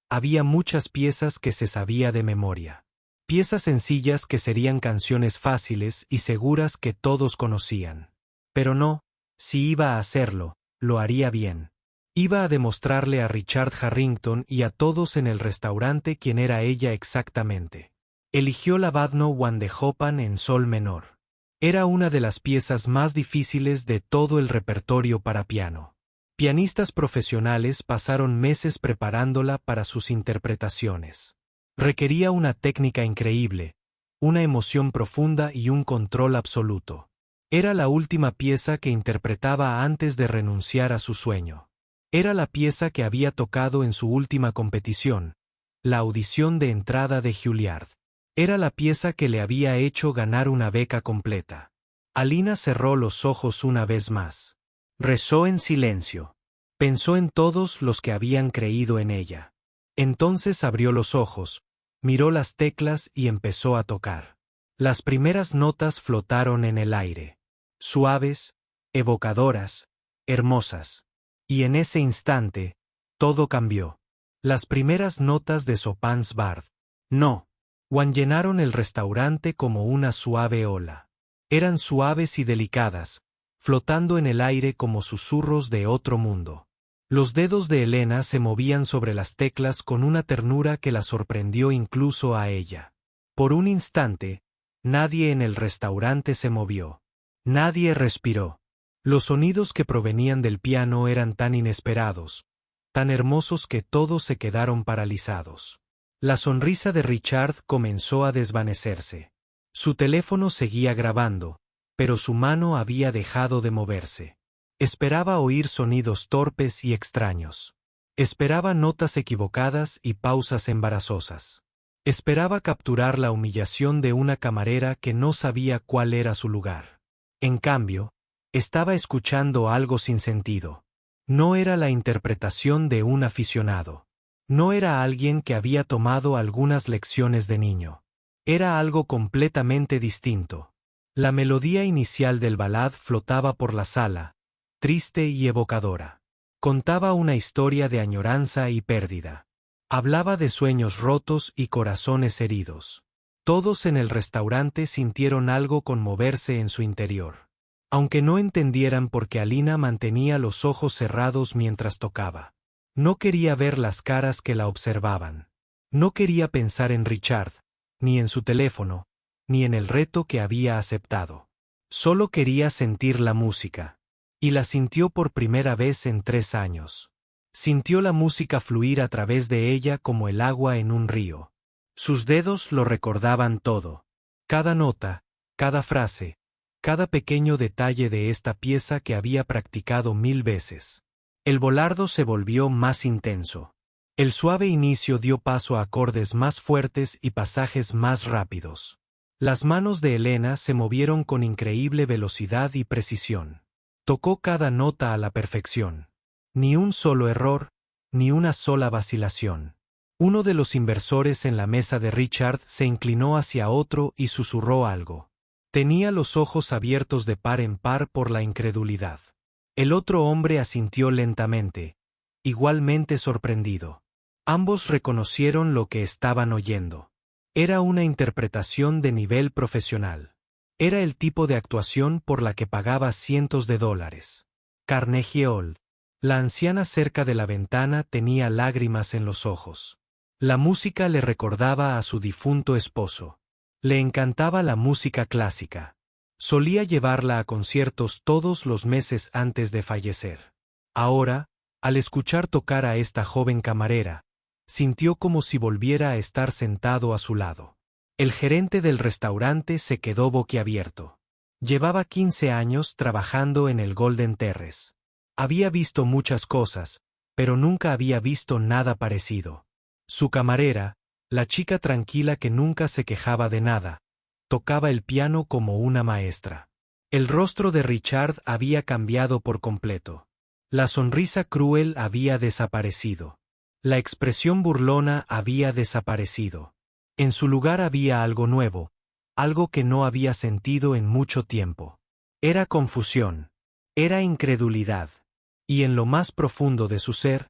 había muchas piezas que se sabía de memoria. Piezas sencillas que serían canciones fáciles y seguras que todos conocían. Pero no, Si iba a hacerlo, lo haría bien. Iba a demostrarle a Richard Harrington y a todos en el restaurante quién era ella exactamente. Eligió la Badno van de Chopin en sol menor. Era una de las piezas más difíciles de todo el repertorio para piano. Pianistas profesionales pasaron meses preparándola para sus interpretaciones. Requería una técnica increíble, una emoción profunda y un control absoluto. Era la última pieza que interpretaba antes de renunciar a su sueño. Era la pieza que había tocado en su última competición, la audición de entrada de Juilliard. Era la pieza que le había hecho ganar una beca completa. Alina cerró los ojos una vez más. Rezó en silencio. Pensó en todos los que habían creído en ella. Entonces abrió los ojos, miró las teclas y empezó a tocar. Las primeras notas flotaron en el aire. Suaves, evocadoras, hermosas. Y en ese instante, todo cambió. Las primeras notas de Chopin's Bard. No. Juan llenaron el restaurante como una suave ola. Eran suaves y delicadas, flotando en el aire como susurros de otro mundo. Los dedos de Elena se movían sobre las teclas con una ternura que la sorprendió incluso a ella. Por un instante, nadie en el restaurante se movió. Nadie respiró. Los sonidos que provenían del piano eran tan inesperados, tan hermosos que todos se quedaron paralizados. La sonrisa de Richard comenzó a desvanecerse. Su teléfono seguía grabando, pero su mano había dejado de moverse. Esperaba oír sonidos torpes y extraños. Esperaba notas equivocadas y pausas embarazosas. Esperaba capturar la humillación de una camarera que no sabía cuál era su lugar. En cambio, estaba escuchando algo sin sentido. No era la interpretación de un aficionado. No era alguien que había tomado algunas lecciones de niño. Era algo completamente distinto. La melodía inicial del ballad flotaba por la sala, triste y evocadora. Contaba una historia de añoranza y pérdida. Hablaba de sueños rotos y corazones heridos. Todos en el restaurante sintieron algo conmoverse en su interior. Aunque no entendieran por qué Alina mantenía los ojos cerrados mientras tocaba. No quería ver las caras que la observaban. No quería pensar en Richard, ni en su teléfono, ni en el reto que había aceptado. Solo quería sentir la música. Y la sintió por primera vez en 3 años. Sintió la música fluir a través de ella como el agua en un río. Sus dedos lo recordaban todo. Cada nota, cada frase, cada pequeño detalle de esta pieza que había practicado 1000 veces. El bolardo se volvió más intenso. El suave inicio dio paso a acordes más fuertes y pasajes más rápidos. Las manos de Elena se movieron con increíble velocidad y precisión. Tocó cada nota a la perfección. Ni un solo error, ni una sola vacilación. Uno de los inversores en la mesa de Richard se inclinó hacia otro y susurró algo. Tenía los ojos abiertos de par en par por la incredulidad. El otro hombre asintió lentamente, igualmente sorprendido. Ambos reconocieron lo que estaban oyendo. Era una interpretación de nivel profesional. Era el tipo de actuación por la que pagaba cientos de dólares. Carnegie Hall. La anciana cerca de la ventana tenía lágrimas en los ojos. La música le recordaba a su difunto esposo. Le encantaba la música clásica. Solía llevarla a conciertos todos los meses antes de fallecer. Ahora, al escuchar tocar a esta joven camarera, sintió como si volviera a estar sentado a su lado. El gerente del restaurante se quedó boquiabierto. Llevaba 15 años trabajando en el Golden Terrace. Había visto muchas cosas, pero nunca había visto nada parecido. Su camarera, la chica tranquila que nunca se quejaba de nada, tocaba el piano como una maestra. El rostro de Richard había cambiado por completo. La sonrisa cruel había desaparecido. La expresión burlona había desaparecido. En su lugar había algo nuevo, algo que no había sentido en mucho tiempo. Era confusión. Era incredulidad. Y en lo más profundo de su ser,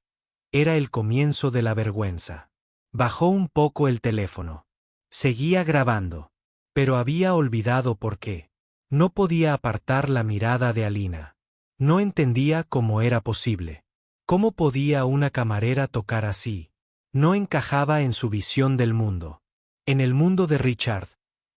era el comienzo de la vergüenza. Bajó un poco el teléfono. Seguía grabando. Pero había olvidado por qué. No podía apartar la mirada de Alina. No entendía cómo era posible. ¿Cómo podía una camarera tocar así? No encajaba en su visión del mundo. En el mundo de Richard,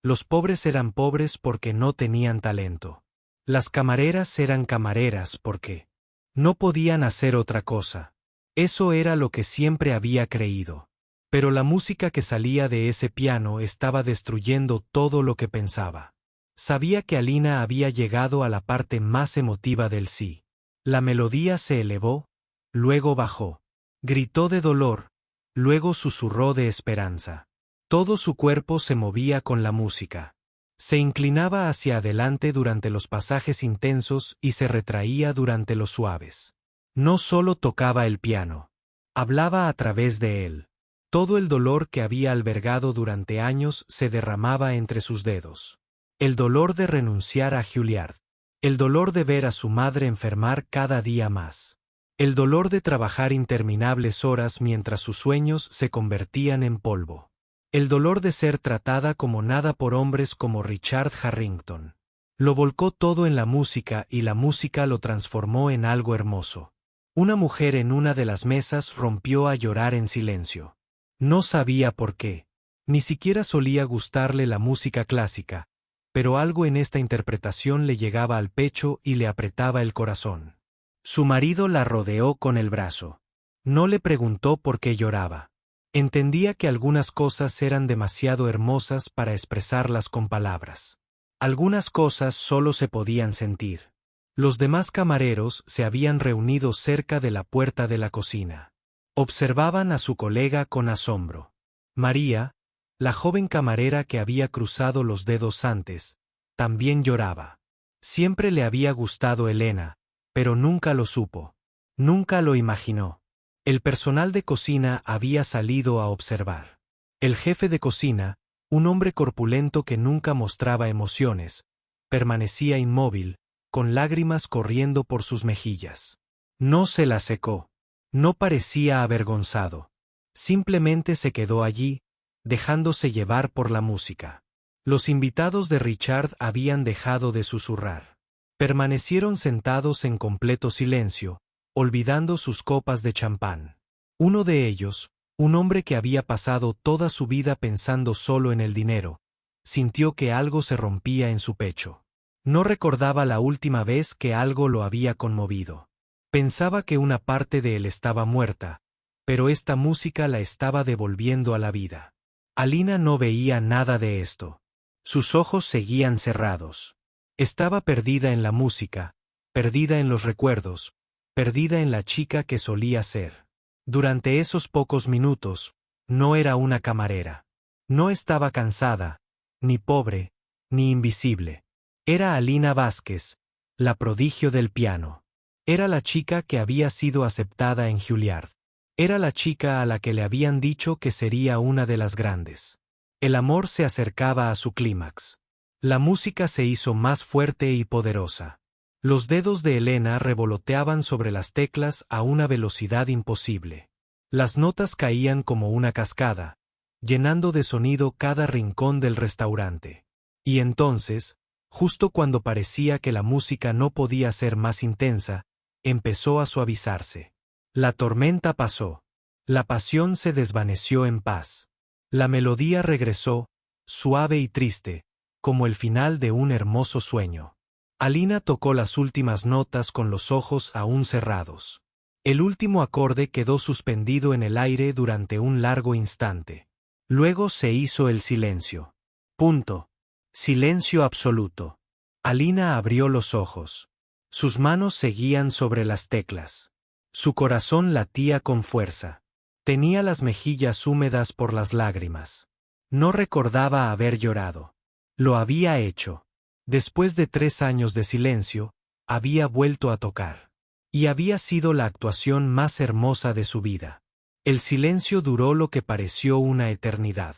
los pobres eran pobres porque no tenían talento. Las camareras eran camareras porque no podían hacer otra cosa. Eso era lo que siempre había creído. Pero la música que salía de ese piano estaba destruyendo todo lo que pensaba. Sabía que Alina había llegado a la parte más emotiva del sí. La melodía se elevó, luego bajó. Gritó de dolor, luego susurró de esperanza. Todo su cuerpo se movía con la música. Se inclinaba hacia adelante durante los pasajes intensos y se retraía durante los suaves. No solo tocaba el piano. Hablaba a través de él. Todo el dolor que había albergado durante años se derramaba entre sus dedos. El dolor de renunciar a Juilliard. El dolor de ver a su madre enfermar cada día más. El dolor de trabajar interminables horas mientras sus sueños se convertían en polvo. El dolor de ser tratada como nada por hombres como Richard Harrington. Lo volcó todo en la música y la música lo transformó en algo hermoso. Una mujer en una de las mesas rompió a llorar en silencio. No sabía por qué. Ni siquiera solía gustarle la música clásica, pero algo en esta interpretación le llegaba al pecho y le apretaba el corazón. Su marido la rodeó con el brazo. No le preguntó por qué lloraba. Entendía que algunas cosas eran demasiado hermosas para expresarlas con palabras. Algunas cosas solo se podían sentir. Los demás camareros se habían reunido cerca de la puerta de la cocina. Observaban a su colega con asombro. María, la joven camarera que había cruzado los dedos antes, también lloraba. Siempre le había gustado Elena, pero nunca lo supo. Nunca lo imaginó. El personal de cocina había salido a observar. El jefe de cocina, un hombre corpulento que nunca mostraba emociones, permanecía inmóvil, con lágrimas corriendo por sus mejillas. No se las secó. No parecía avergonzado. Simplemente se quedó allí, dejándose llevar por la música. Los invitados de Richard habían dejado de susurrar. Permanecieron sentados en completo silencio, olvidando sus copas de champán. Uno de ellos, un hombre que había pasado toda su vida pensando solo en el dinero, sintió que algo se rompía en su pecho. No recordaba la última vez que algo lo había conmovido. Pensaba que una parte de él estaba muerta, pero esta música la estaba devolviendo a la vida. Alina no veía nada de esto. Sus ojos seguían cerrados. Estaba perdida en la música, perdida en los recuerdos, perdida en la chica que solía ser. Durante esos pocos minutos, no era una camarera. No estaba cansada, ni pobre, ni invisible. Era Alina Vázquez, la prodigio del piano. Era la chica que había sido aceptada en Juilliard. Era la chica a la que le habían dicho que sería una de las grandes. El amor se acercaba a su clímax. La música se hizo más fuerte y poderosa. Los dedos de Elena revoloteaban sobre las teclas a una velocidad imposible. Las notas caían como una cascada, llenando de sonido cada rincón del restaurante. Y entonces, justo cuando parecía que la música no podía ser más intensa, empezó a suavizarse. La tormenta pasó. La pasión se desvaneció en paz. La melodía regresó, suave y triste, como el final de un hermoso sueño. Alina tocó las últimas notas con los ojos aún cerrados. El último acorde quedó suspendido en el aire durante un largo instante. Luego se hizo el silencio. Punto. Silencio absoluto. Alina abrió los ojos. Sus manos seguían sobre las teclas. Su corazón latía con fuerza. Tenía las mejillas húmedas por las lágrimas. No recordaba haber llorado. Lo había hecho. Después de 3 años de silencio, había vuelto a tocar. Y había sido la actuación más hermosa de su vida. El silencio duró lo que pareció una eternidad.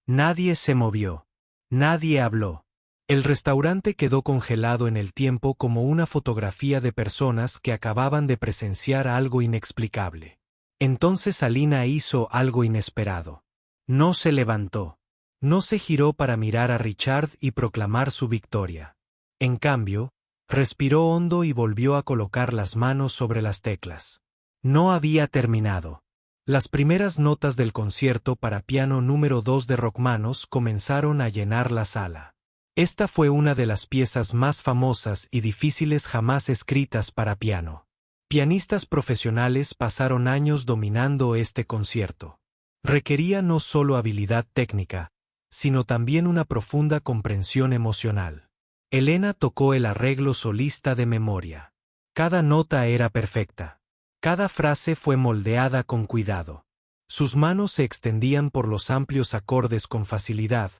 Nadie se movió. Nadie habló. El restaurante quedó congelado en el tiempo como una fotografía de personas que acababan de presenciar algo inexplicable. Entonces Alina hizo algo inesperado. No se levantó. No se giró para mirar a Richard y proclamar su victoria. En cambio, Respiró hondo y volvió a colocar las manos sobre las teclas. No había terminado. Las primeras notas del concierto para piano número 2 de Rachmaninoff comenzaron a llenar la sala. Esta fue una de las piezas más famosas y difíciles jamás escritas para piano. Pianistas profesionales pasaron años dominando este concierto. Requería no solo habilidad técnica, sino también una profunda comprensión emocional. Elena tocó el arreglo solista de memoria. Cada nota era perfecta. Cada frase fue moldeada con cuidado. Sus manos se extendían por los amplios acordes con facilidad,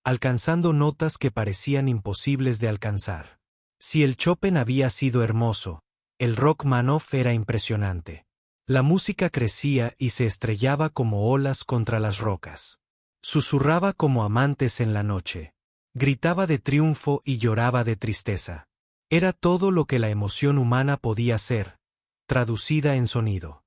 alcanzando notas que parecían imposibles de alcanzar. Si el Chopin había sido hermoso, el Rachmaninoff era impresionante. La música crecía y se estrellaba como olas contra las rocas. Susurraba como amantes en la noche. Gritaba de triunfo y lloraba de tristeza. Era todo lo que la emoción humana podía ser, traducida en sonido.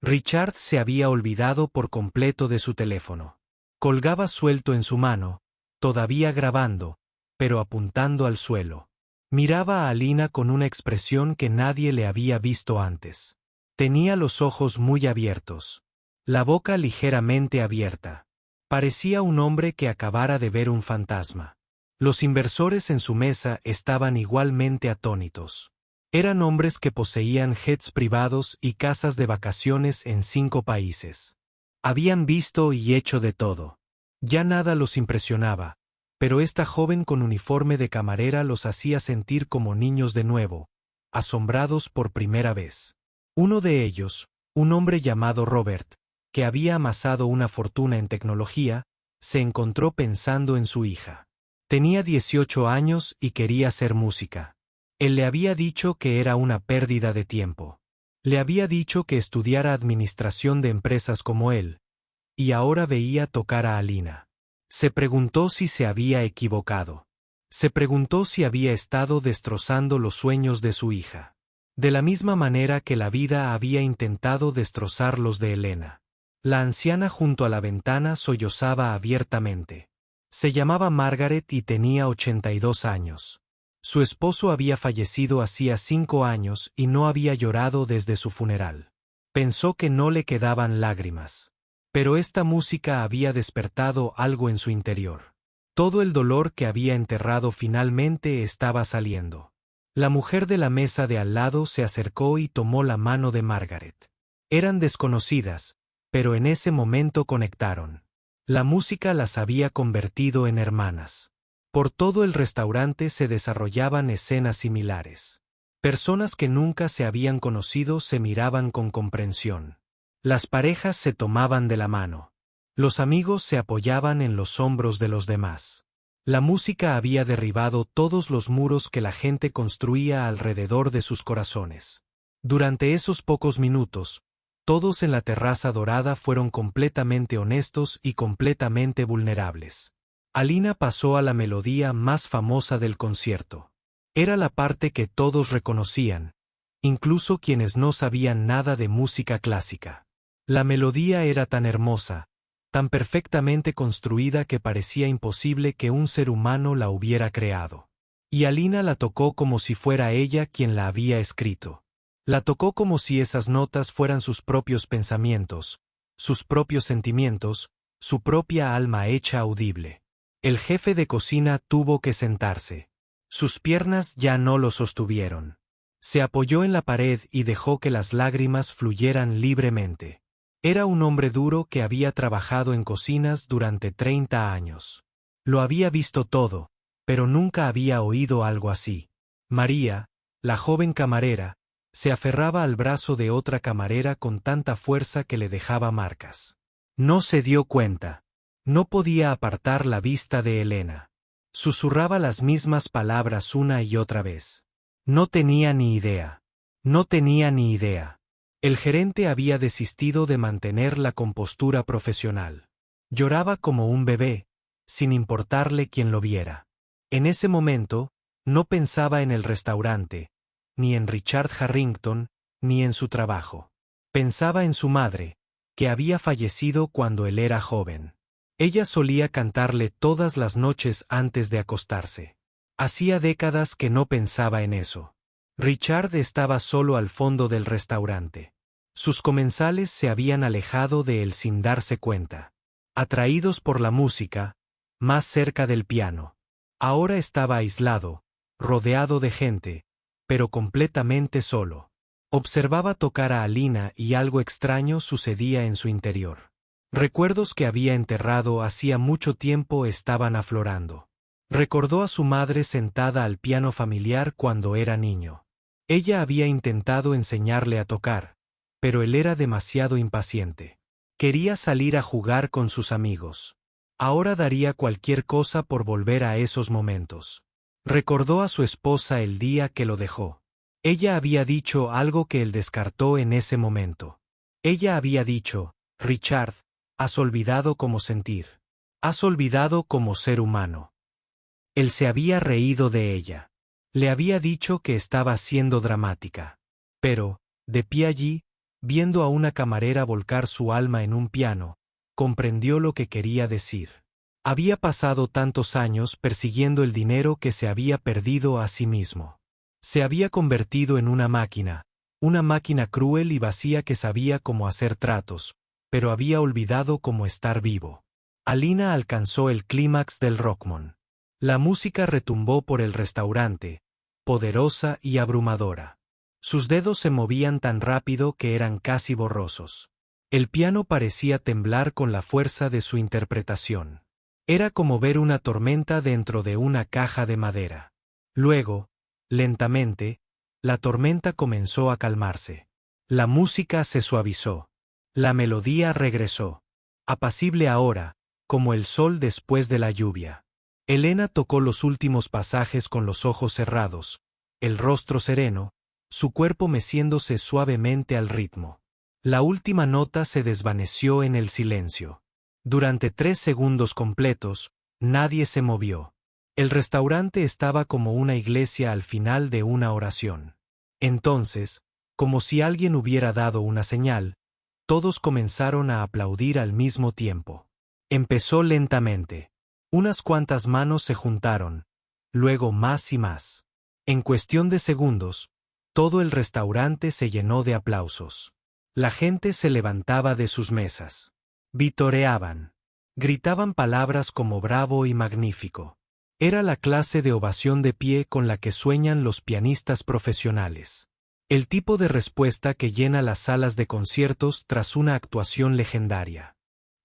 Richard se había olvidado por completo de su teléfono. Colgaba suelto en su mano, todavía grabando, pero apuntando al suelo. Miraba a Alina con una expresión que nadie le había visto antes. Tenía los ojos muy abiertos, la boca ligeramente abierta. Parecía un hombre que acabara de ver un fantasma. Los inversores en su mesa estaban igualmente atónitos. Eran hombres que poseían jets privados y casas de vacaciones en 5 países. Habían visto y hecho de todo. Ya nada los impresionaba, pero esta joven con uniforme de camarera los hacía sentir como niños de nuevo, asombrados por primera vez. Uno de ellos, un hombre llamado Robert, que había amasado una fortuna en tecnología, se encontró pensando en su hija. Tenía 18 años y quería hacer música. Él le había dicho que era una pérdida de tiempo. Le había dicho que estudiara administración de empresas como él, y ahora veía tocar a Alina. Se preguntó si se había equivocado. Se preguntó si había estado destrozando los sueños de su hija. De la misma manera que la vida había intentado destrozar los de Elena. La anciana junto a la ventana sollozaba abiertamente. Se llamaba Margaret y tenía 82 años. Su esposo había fallecido hacía 5 años y no había llorado desde su funeral. Pensó que no le quedaban lágrimas. Pero esta música había despertado algo en su interior. Todo el dolor que había enterrado finalmente estaba saliendo. La mujer de la mesa de al lado se acercó y tomó la mano de Margaret. Eran desconocidas, pero en ese momento conectaron. La música las había convertido en hermanas. Por todo el restaurante se desarrollaban escenas similares. Personas que nunca se habían conocido se miraban con comprensión. Las parejas se tomaban de la mano. Los amigos se apoyaban en los hombros de los demás. La música había derribado todos los muros que la gente construía alrededor de sus corazones. Durante esos pocos minutos, todos en la terraza dorada fueron completamente honestos y completamente vulnerables. Alina pasó a la melodía más famosa del concierto. Era la parte que todos reconocían, incluso quienes no sabían nada de música clásica. La melodía era tan hermosa, tan perfectamente construida que parecía imposible que un ser humano la hubiera creado. Y Alina la tocó como si fuera ella quien la había escrito. La tocó como si esas notas fueran sus propios pensamientos, sus propios sentimientos, su propia alma hecha audible. El jefe de cocina tuvo que sentarse. Sus piernas ya no lo sostuvieron. Se apoyó en la pared y dejó que las lágrimas fluyeran libremente. Era un hombre duro que había trabajado en cocinas durante 30 años. Lo había visto todo, pero nunca había oído algo así. María, la joven camarera, se aferraba al brazo de otra camarera con tanta fuerza que le dejaba marcas. No se dio cuenta. No podía apartar la vista de Elena. Susurraba las mismas palabras una y otra vez. No tenía ni idea. No tenía ni idea. El gerente había desistido de mantener la compostura profesional. Lloraba como un bebé, sin importarle quién lo viera. En ese momento, no pensaba en el restaurante, ni en Richard Harrington, ni en su trabajo. Pensaba en su madre, que había fallecido cuando él era joven. Ella solía cantarle todas las noches antes de acostarse. Hacía décadas que no pensaba en eso. Richard estaba solo al fondo del restaurante. Sus comensales se habían alejado de él sin darse cuenta. Atraídos por la música, más cerca del piano. Ahora estaba aislado, rodeado de gente, pero completamente solo. Observaba tocar a Alina y algo extraño sucedía en su interior. Recuerdos que había enterrado hacía mucho tiempo estaban aflorando. Recordó a su madre sentada al piano familiar cuando era niño. Ella había intentado enseñarle a tocar, pero él era demasiado impaciente. Quería salir a jugar con sus amigos. Ahora daría cualquier cosa por volver a esos momentos. Recordó a su esposa el día que lo dejó. Ella había dicho algo que él descartó en ese momento. Ella había dicho, Richard, has olvidado cómo sentir. Has olvidado cómo ser humano. Él se había reído de ella. Le había dicho que estaba siendo dramática. Pero, de pie allí, viendo a una camarera volcar su alma en un piano, comprendió lo que quería decir. Había pasado tantos años persiguiendo el dinero que se había perdido a sí mismo. Se había convertido en una máquina cruel y vacía que sabía cómo hacer tratos, pero había olvidado cómo estar vivo. Alina alcanzó el clímax del Rockmont. La música retumbó por el restaurante, poderosa y abrumadora. Sus dedos se movían tan rápido que eran casi borrosos. El piano parecía temblar con la fuerza de su interpretación. Era como ver una tormenta dentro de una caja de madera. Luego, lentamente, la tormenta comenzó a calmarse. La música se suavizó. La melodía regresó. Apacible ahora, como el sol después de la lluvia. Elena tocó los últimos pasajes con los ojos cerrados, el rostro sereno, su cuerpo meciéndose suavemente al ritmo. La última nota se desvaneció en el silencio. Durante 3 segundos completos, nadie se movió. El restaurante estaba como una iglesia al final de una oración. Entonces, como si alguien hubiera dado una señal, todos comenzaron a aplaudir al mismo tiempo. Empezó lentamente. Unas cuantas manos se juntaron, luego más y más. En cuestión de segundos, todo el restaurante se llenó de aplausos. La gente se levantaba de sus mesas. Vitoreaban. Gritaban palabras como bravo y magnífico. Era la clase de ovación de pie con la que sueñan los pianistas profesionales. El tipo de respuesta que llena las salas de conciertos tras una actuación legendaria.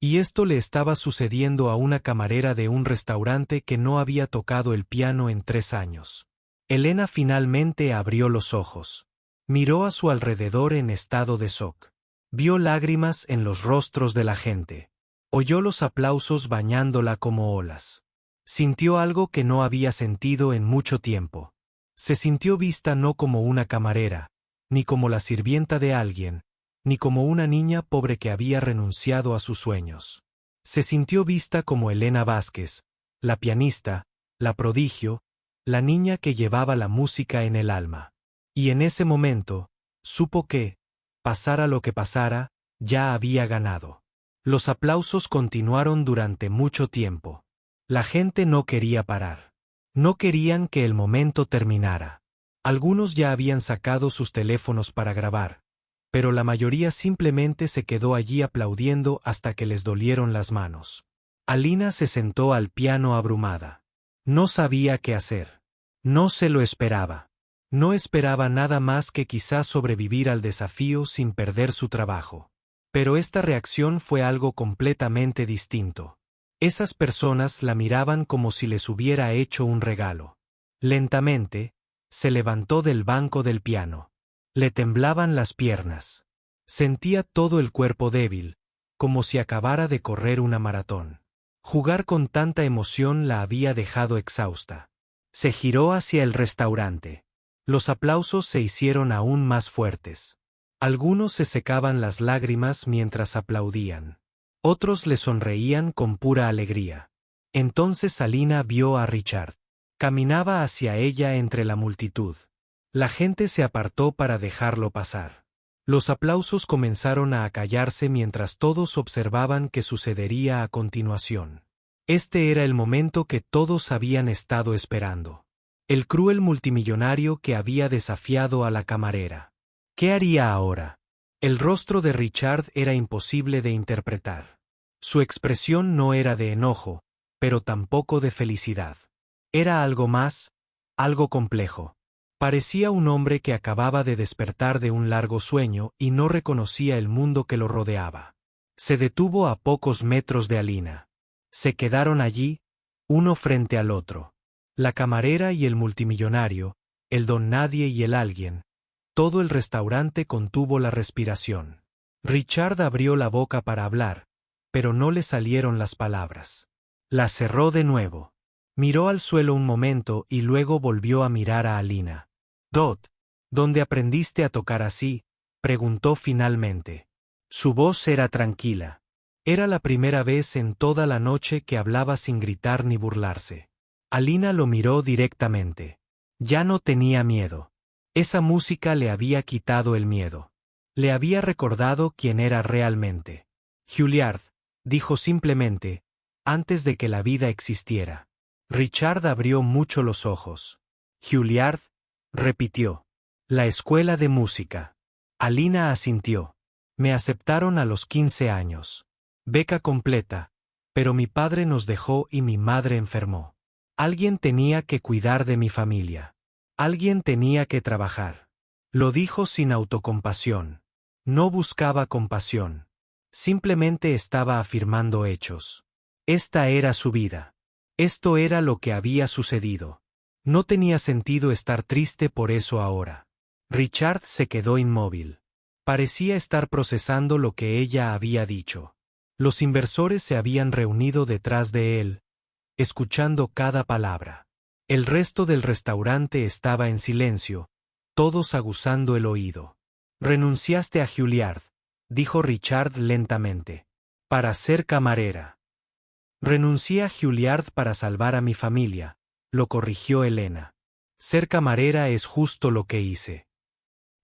Y esto le estaba sucediendo a una camarera de un restaurante que no había tocado el piano en 3 años. Elena finalmente abrió los ojos. Miró a su alrededor en estado de shock. Vio lágrimas en los rostros de la gente. Oyó los aplausos bañándola como olas. Sintió algo que no había sentido en mucho tiempo. Se sintió vista no como una camarera, ni como la sirvienta de alguien, ni como una niña pobre que había renunciado a sus sueños. Se sintió vista como Elena Vázquez, la pianista, la prodigio, la niña que llevaba la música en el alma. Y en ese momento, supo que, pasara lo que pasara, ya había ganado. Los aplausos continuaron durante mucho tiempo. La gente no quería parar. No querían que el momento terminara. Algunos ya habían sacado sus teléfonos para grabar, pero la mayoría simplemente se quedó allí aplaudiendo hasta que les dolieron las manos. Alina se sentó al piano abrumada. No sabía qué hacer. No se lo esperaba. No esperaba nada más que quizás sobrevivir al desafío sin perder su trabajo. Pero esta reacción fue algo completamente distinto. Esas personas la miraban como si les hubiera hecho un regalo. Lentamente, se levantó del banco del piano. Le temblaban las piernas. Sentía todo el cuerpo débil, como si acabara de correr una maratón. Jugar con tanta emoción la había dejado exhausta. Se giró hacia el restaurante. Los aplausos se hicieron aún más fuertes. Algunos se secaban las lágrimas mientras aplaudían. Otros le sonreían con pura alegría. Entonces Alina vio a Richard. Caminaba hacia ella entre la multitud. La gente se apartó para dejarlo pasar. Los aplausos comenzaron a acallarse mientras todos observaban qué sucedería a continuación. Este era el momento que todos habían estado esperando. El cruel multimillonario que había desafiado a la camarera. ¿Qué haría ahora? El rostro de Richard era imposible de interpretar. Su expresión no era de enojo, pero tampoco de felicidad. Era algo más, algo complejo. Parecía un hombre que acababa de despertar de un largo sueño y no reconocía el mundo que lo rodeaba. Se detuvo a pocos metros de Alina. Se quedaron allí, uno frente al otro. La camarera y el multimillonario, el don nadie y el alguien. Todo el restaurante contuvo la respiración. Richard abrió la boca para hablar, pero no le salieron las palabras. La cerró de nuevo. Miró al suelo un momento y luego volvió a mirar a Alina. «Dot, ¿dónde aprendiste a tocar así?», preguntó finalmente. Su voz era tranquila. Era la primera vez en toda la noche que hablaba sin gritar ni burlarse. Alina lo miró directamente. Ya no tenía miedo. Esa música le había quitado el miedo. Le había recordado quién era realmente. «Juilliard», dijo simplemente, antes de que la vida existiera. Richard abrió mucho los ojos. «Juilliard», repitió. «La escuela de música». Alina asintió. «Me aceptaron a los 15 años. Beca completa, pero mi padre nos dejó y mi madre enfermó. Alguien tenía que cuidar de mi familia. Alguien tenía que trabajar». Lo dijo sin autocompasión. No buscaba compasión. Simplemente estaba afirmando hechos. Esta era su vida. Esto era lo que había sucedido. No tenía sentido estar triste por eso ahora. Richard se quedó inmóvil. Parecía estar procesando lo que ella había dicho. Los inversores se habían reunido detrás de él, escuchando cada palabra. El resto del restaurante estaba en silencio, todos aguzando el oído. «Renunciaste a Juilliard», dijo Richard lentamente, «para ser camarera». «Renuncié a Juilliard para salvar a mi familia», lo corrigió Elena. «Ser camarera es justo lo que hice».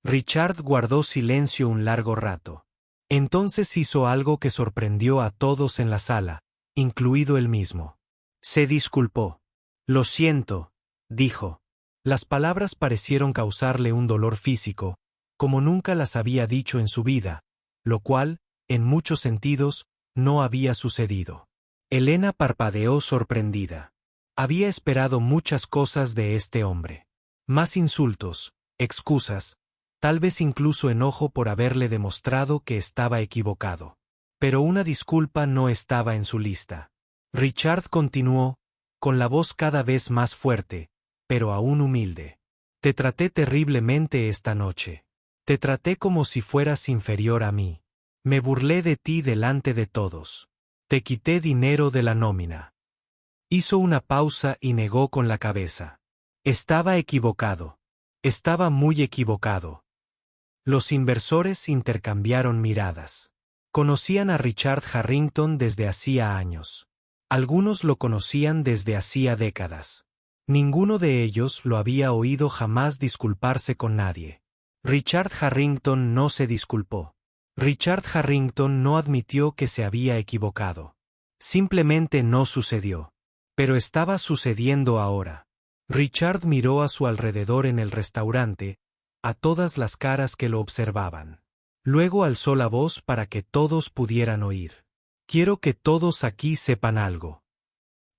Richard guardó silencio un largo rato. Entonces hizo algo que sorprendió a todos en la sala, incluido él mismo. Se disculpó. «Lo siento», dijo. Las palabras parecieron causarle un dolor físico, como nunca las había dicho en su vida, lo cual, en muchos sentidos, no había sucedido. Elena parpadeó sorprendida. Había esperado muchas cosas de este hombre. Más insultos, excusas, tal vez incluso enojo por haberle demostrado que estaba equivocado. Pero una disculpa no estaba en su lista. Richard continuó, con la voz cada vez más fuerte, pero aún humilde. «Te traté terriblemente esta noche. Te traté como si fueras inferior a mí. Me burlé de ti delante de todos. Te quité dinero de la nómina». Hizo una pausa y negó con la cabeza. Estaba equivocado. Estaba muy equivocado. Los inversores intercambiaron miradas. Conocían a Richard Harrington desde hacía años. Algunos lo conocían desde hacía décadas. Ninguno de ellos lo había oído jamás disculparse con nadie. Richard Harrington no se disculpó. Richard Harrington no admitió que se había equivocado. Simplemente no sucedió. Pero estaba sucediendo ahora. Richard miró a su alrededor en el restaurante, a todas las caras que lo observaban. Luego alzó la voz para que todos pudieran oír. «Quiero que todos aquí sepan algo»,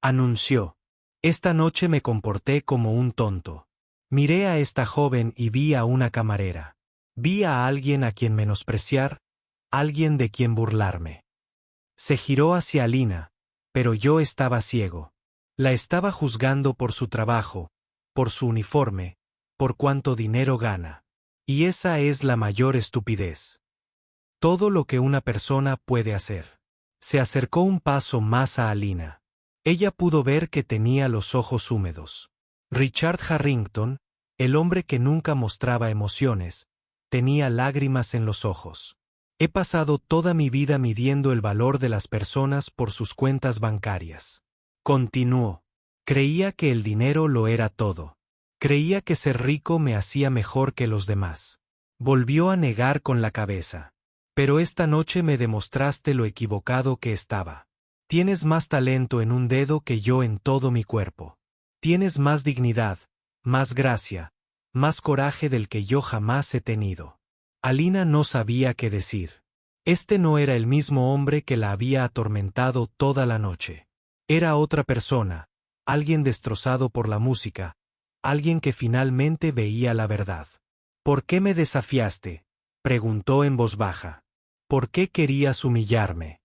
anunció. «Esta noche me comporté como un tonto. Miré a esta joven y vi a una camarera. Vi a alguien a quien menospreciar, alguien de quien burlarme». Se giró hacia Alina, pero yo estaba ciego. La estaba juzgando por su trabajo, por su uniforme, por cuánto dinero gana. Y esa es la mayor estupidez. Todo lo que una persona puede hacer. Se acercó un paso más a Alina. Ella pudo ver que tenía los ojos húmedos. Richard Harrington, el hombre que nunca mostraba emociones, tenía lágrimas en los ojos. He pasado toda mi vida midiendo el valor de las personas por sus cuentas bancarias. Continuó. Creía que el dinero lo era todo. Creía que ser rico me hacía mejor que los demás. Volvió a negar con la cabeza. Pero esta noche me demostraste lo equivocado que estaba. Tienes más talento en un dedo que yo en todo mi cuerpo. Tienes más dignidad, más gracia, más coraje del que yo jamás he tenido. Alina no sabía qué decir. Este no era el mismo hombre que la había atormentado toda la noche. Era otra persona, alguien destrozado por la música, alguien que finalmente veía la verdad. ¿Por qué me desafiaste?, preguntó en voz baja. ¿Por qué querías humillarme?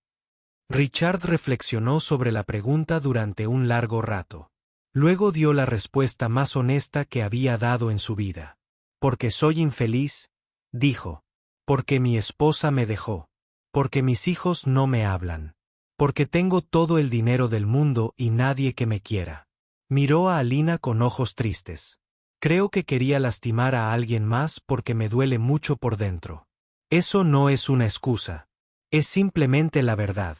Richard reflexionó sobre la pregunta durante un largo rato. Luego dio la respuesta más honesta que había dado en su vida. Porque soy infeliz, dijo. Porque mi esposa me dejó. Porque mis hijos no me hablan. Porque tengo todo el dinero del mundo y nadie que me quiera. Miró a Alina con ojos tristes. Creo que quería lastimar a alguien más porque me duele mucho por dentro. Eso no es una excusa. Es simplemente la verdad.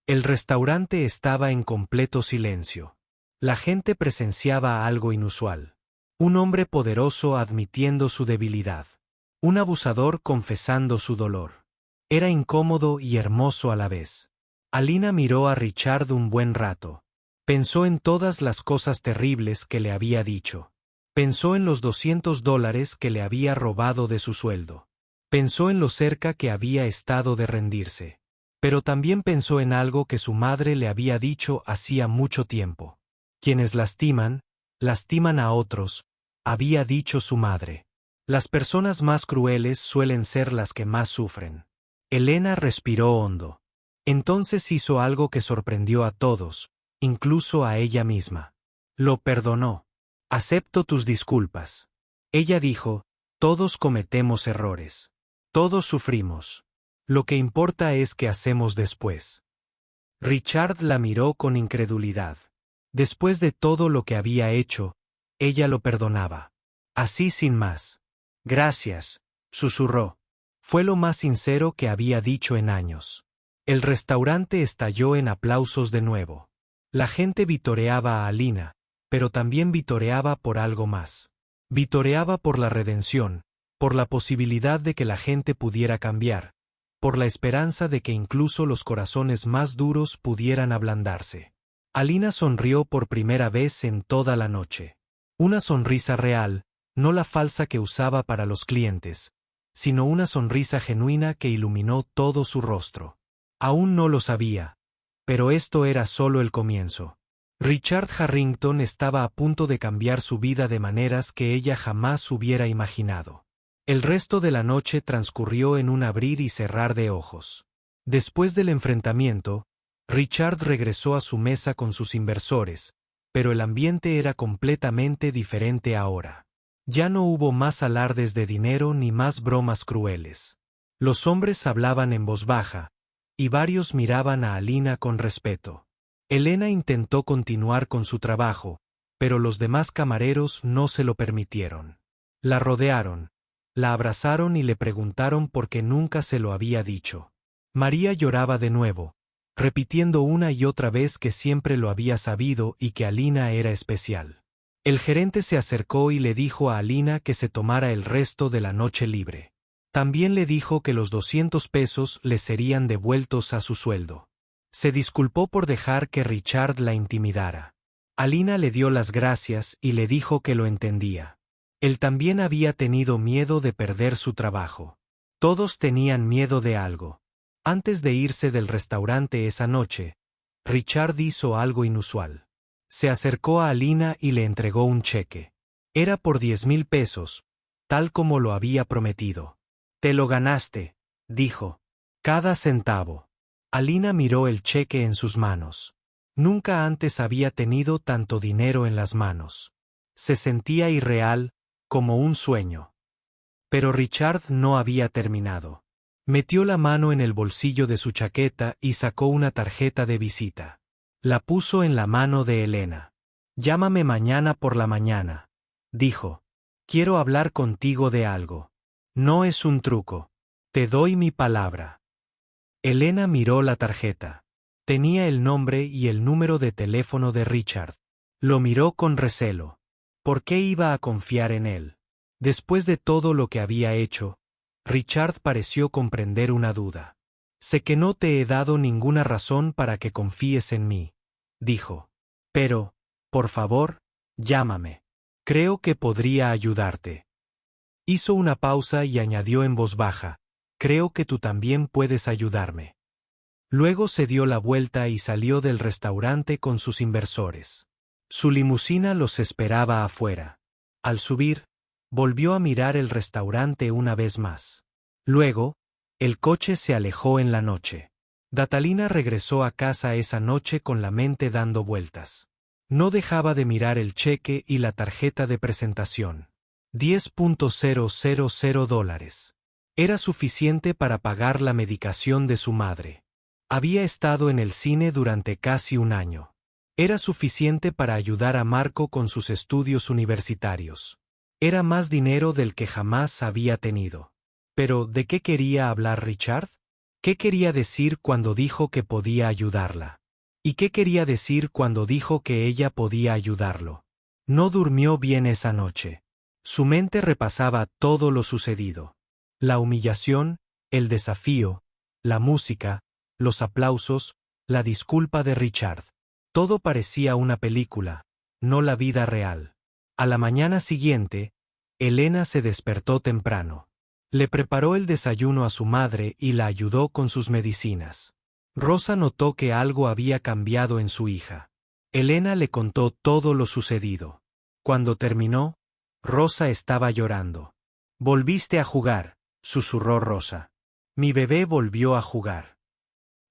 El restaurante estaba en completo silencio. La gente presenciaba algo inusual. Un hombre poderoso admitiendo su debilidad. Un abusador confesando su dolor. Era incómodo y hermoso a la vez. Alina miró a Richard un buen rato. Pensó en todas las cosas terribles que le había dicho. Pensó en los $200 que le había robado de su sueldo. Pensó en lo cerca que había estado de rendirse. Pero también pensó en algo que su madre le había dicho hacía mucho tiempo. Quienes lastiman, lastiman a otros, había dicho su madre. Las personas más crueles suelen ser las que más sufren. Elena respiró hondo. Entonces hizo algo que sorprendió a todos, incluso a ella misma. Lo perdonó. Acepto tus disculpas. Ella dijo, todos cometemos errores. Todos sufrimos. Lo que importa es qué hacemos después. Richard la miró con incredulidad. Después de todo lo que había hecho, ella lo perdonaba. Así sin más. Gracias, susurró. Fue lo más sincero que había dicho en años. El restaurante estalló en aplausos de nuevo. La gente vitoreaba a Alina, pero también vitoreaba por algo más. Vitoreaba por la redención, por la posibilidad de que la gente pudiera cambiar, por la esperanza de que incluso los corazones más duros pudieran ablandarse. Alina sonrió por primera vez en toda la noche. Una sonrisa real, no la falsa que usaba para los clientes, sino una sonrisa genuina que iluminó todo su rostro. Aún no lo sabía, pero esto era solo el comienzo. Richard Harrington estaba a punto de cambiar su vida de maneras que ella jamás hubiera imaginado. El resto de la noche transcurrió en un abrir y cerrar de ojos. Después del enfrentamiento, Richard regresó a su mesa con sus inversores, pero el ambiente era completamente diferente ahora. Ya no hubo más alardes de dinero ni más bromas crueles. Los hombres hablaban en voz baja, y varios miraban a Alina con respeto. Elena intentó continuar con su trabajo, pero los demás camareros no se lo permitieron. La rodearon, la abrazaron y le preguntaron por qué nunca se lo había dicho. María lloraba de nuevo, repitiendo una y otra vez que siempre lo había sabido y que Alina era especial. El gerente se acercó y le dijo a Alina que se tomara el resto de la noche libre. También le dijo que los $200 le serían devueltos a su sueldo. Se disculpó por dejar que Richard la intimidara. Alina le dio las gracias y le dijo que lo entendía. Él también había tenido miedo de perder su trabajo. Todos tenían miedo de algo. Antes de irse del restaurante esa noche, Richard hizo algo inusual. Se acercó a Alina y le entregó un cheque. Era por $10,000, tal como lo había prometido. Te lo ganaste, dijo. Cada centavo. Alina miró el cheque en sus manos. Nunca antes había tenido tanto dinero en las manos. Se sentía irreal, como un sueño. Pero Richard no había terminado. Metió la mano en el bolsillo de su chaqueta y sacó una tarjeta de visita. La puso en la mano de Elena. Llámame mañana por la mañana, dijo. Quiero hablar contigo de algo. No es un truco. Te doy mi palabra. Elena miró la tarjeta. Tenía el nombre y el número de teléfono de Richard. Lo miró con recelo. ¿Por qué iba a confiar en él? Después de todo lo que había hecho, Richard pareció comprender una duda. Sé que no te he dado ninguna razón para que confíes en mí, dijo. Pero, por favor, llámame. Creo que podría ayudarte. Hizo una pausa y añadió en voz baja, creo que tú también puedes ayudarme. Luego se dio la vuelta y salió del restaurante con sus inversores. Su limusina los esperaba afuera. Al subir, volvió a mirar el restaurante una vez más. Luego, el coche se alejó en la noche. Datalina regresó a casa esa noche con la mente dando vueltas. No dejaba de mirar el cheque y la tarjeta de presentación. $10,000. Era suficiente para pagar la medicación de su madre. Había estado en el cine durante casi un año. Era suficiente para ayudar a Marco con sus estudios universitarios. Era más dinero del que jamás había tenido. Pero, ¿de qué quería hablar Richard? ¿Qué quería decir cuando dijo que podía ayudarla? ¿Y qué quería decir cuando dijo que ella podía ayudarlo? No durmió bien esa noche. Su mente repasaba todo lo sucedido. La humillación, el desafío, la música, los aplausos, la disculpa de Richard. Todo parecía una película, no la vida real. A la mañana siguiente, Elena se despertó temprano. Le preparó el desayuno a su madre y la ayudó con sus medicinas. Rosa notó que algo había cambiado en su hija. Elena le contó todo lo sucedido. Cuando terminó, Rosa estaba llorando. «Volviste a jugar», susurró Rosa. «Mi bebé volvió a jugar».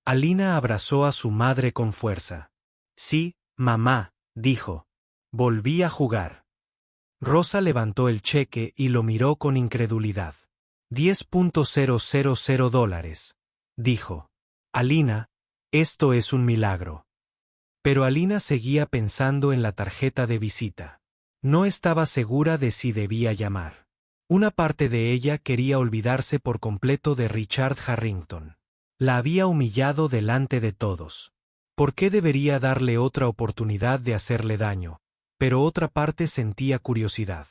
Alina abrazó a su madre con fuerza. «Sí, mamá», dijo. «Volví a jugar». Rosa levantó el cheque y lo miró con incredulidad. $10,000, dijo. «Alina, esto es un milagro». Pero Alina seguía pensando en la tarjeta de visita. No estaba segura de si debía llamar. Una parte de ella quería olvidarse por completo de Richard Harrington. La había humillado delante de todos. ¿Por qué debería darle otra oportunidad de hacerle daño? Pero otra parte sentía curiosidad.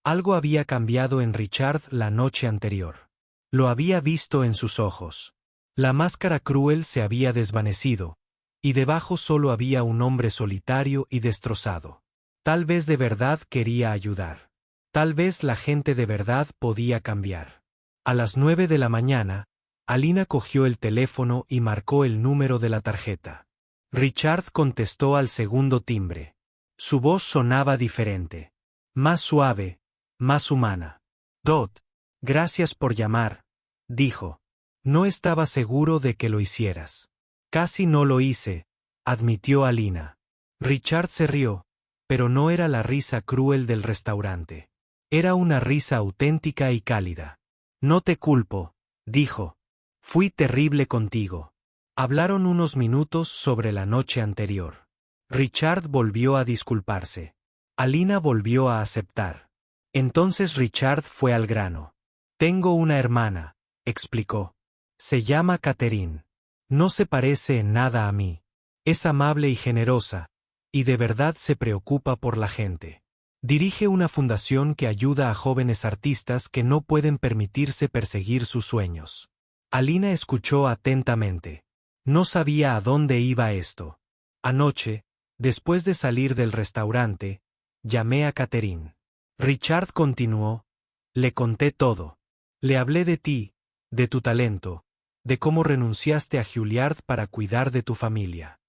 Algo había cambiado en Richard la noche anterior. Lo había visto en sus ojos. La máscara cruel se había desvanecido, y debajo solo había un hombre solitario y destrozado. Tal vez de verdad quería ayudar. Tal vez la gente de verdad podía cambiar. A las 9 de la mañana, Alina cogió el teléfono y marcó el número de la tarjeta. Richard contestó al segundo timbre. Su voz sonaba diferente. Más suave, más humana. «Dot, gracias por llamar», dijo. «No estaba seguro de que lo hicieras». «Casi no lo hice», admitió Alina. Richard se rió, pero no era la risa cruel del restaurante. Era una risa auténtica y cálida. «No te culpo», dijo. «Fui terrible contigo». Hablaron unos minutos sobre la noche anterior. Richard volvió a disculparse. Alina volvió a aceptar. Entonces Richard fue al grano. «Tengo una hermana», explicó. «Se llama Catherine. No se parece en nada a mí. Es amable y generosa, y de verdad se preocupa por la gente. Dirige una fundación que ayuda a jóvenes artistas que no pueden permitirse perseguir sus sueños». Alina escuchó atentamente. No sabía a dónde iba esto. Anoche, después de salir del restaurante, llamé a Catherine. Richard continuó. Le conté todo. Le hablé de ti, de tu talento, de cómo renunciaste a Juilliard para cuidar de tu familia.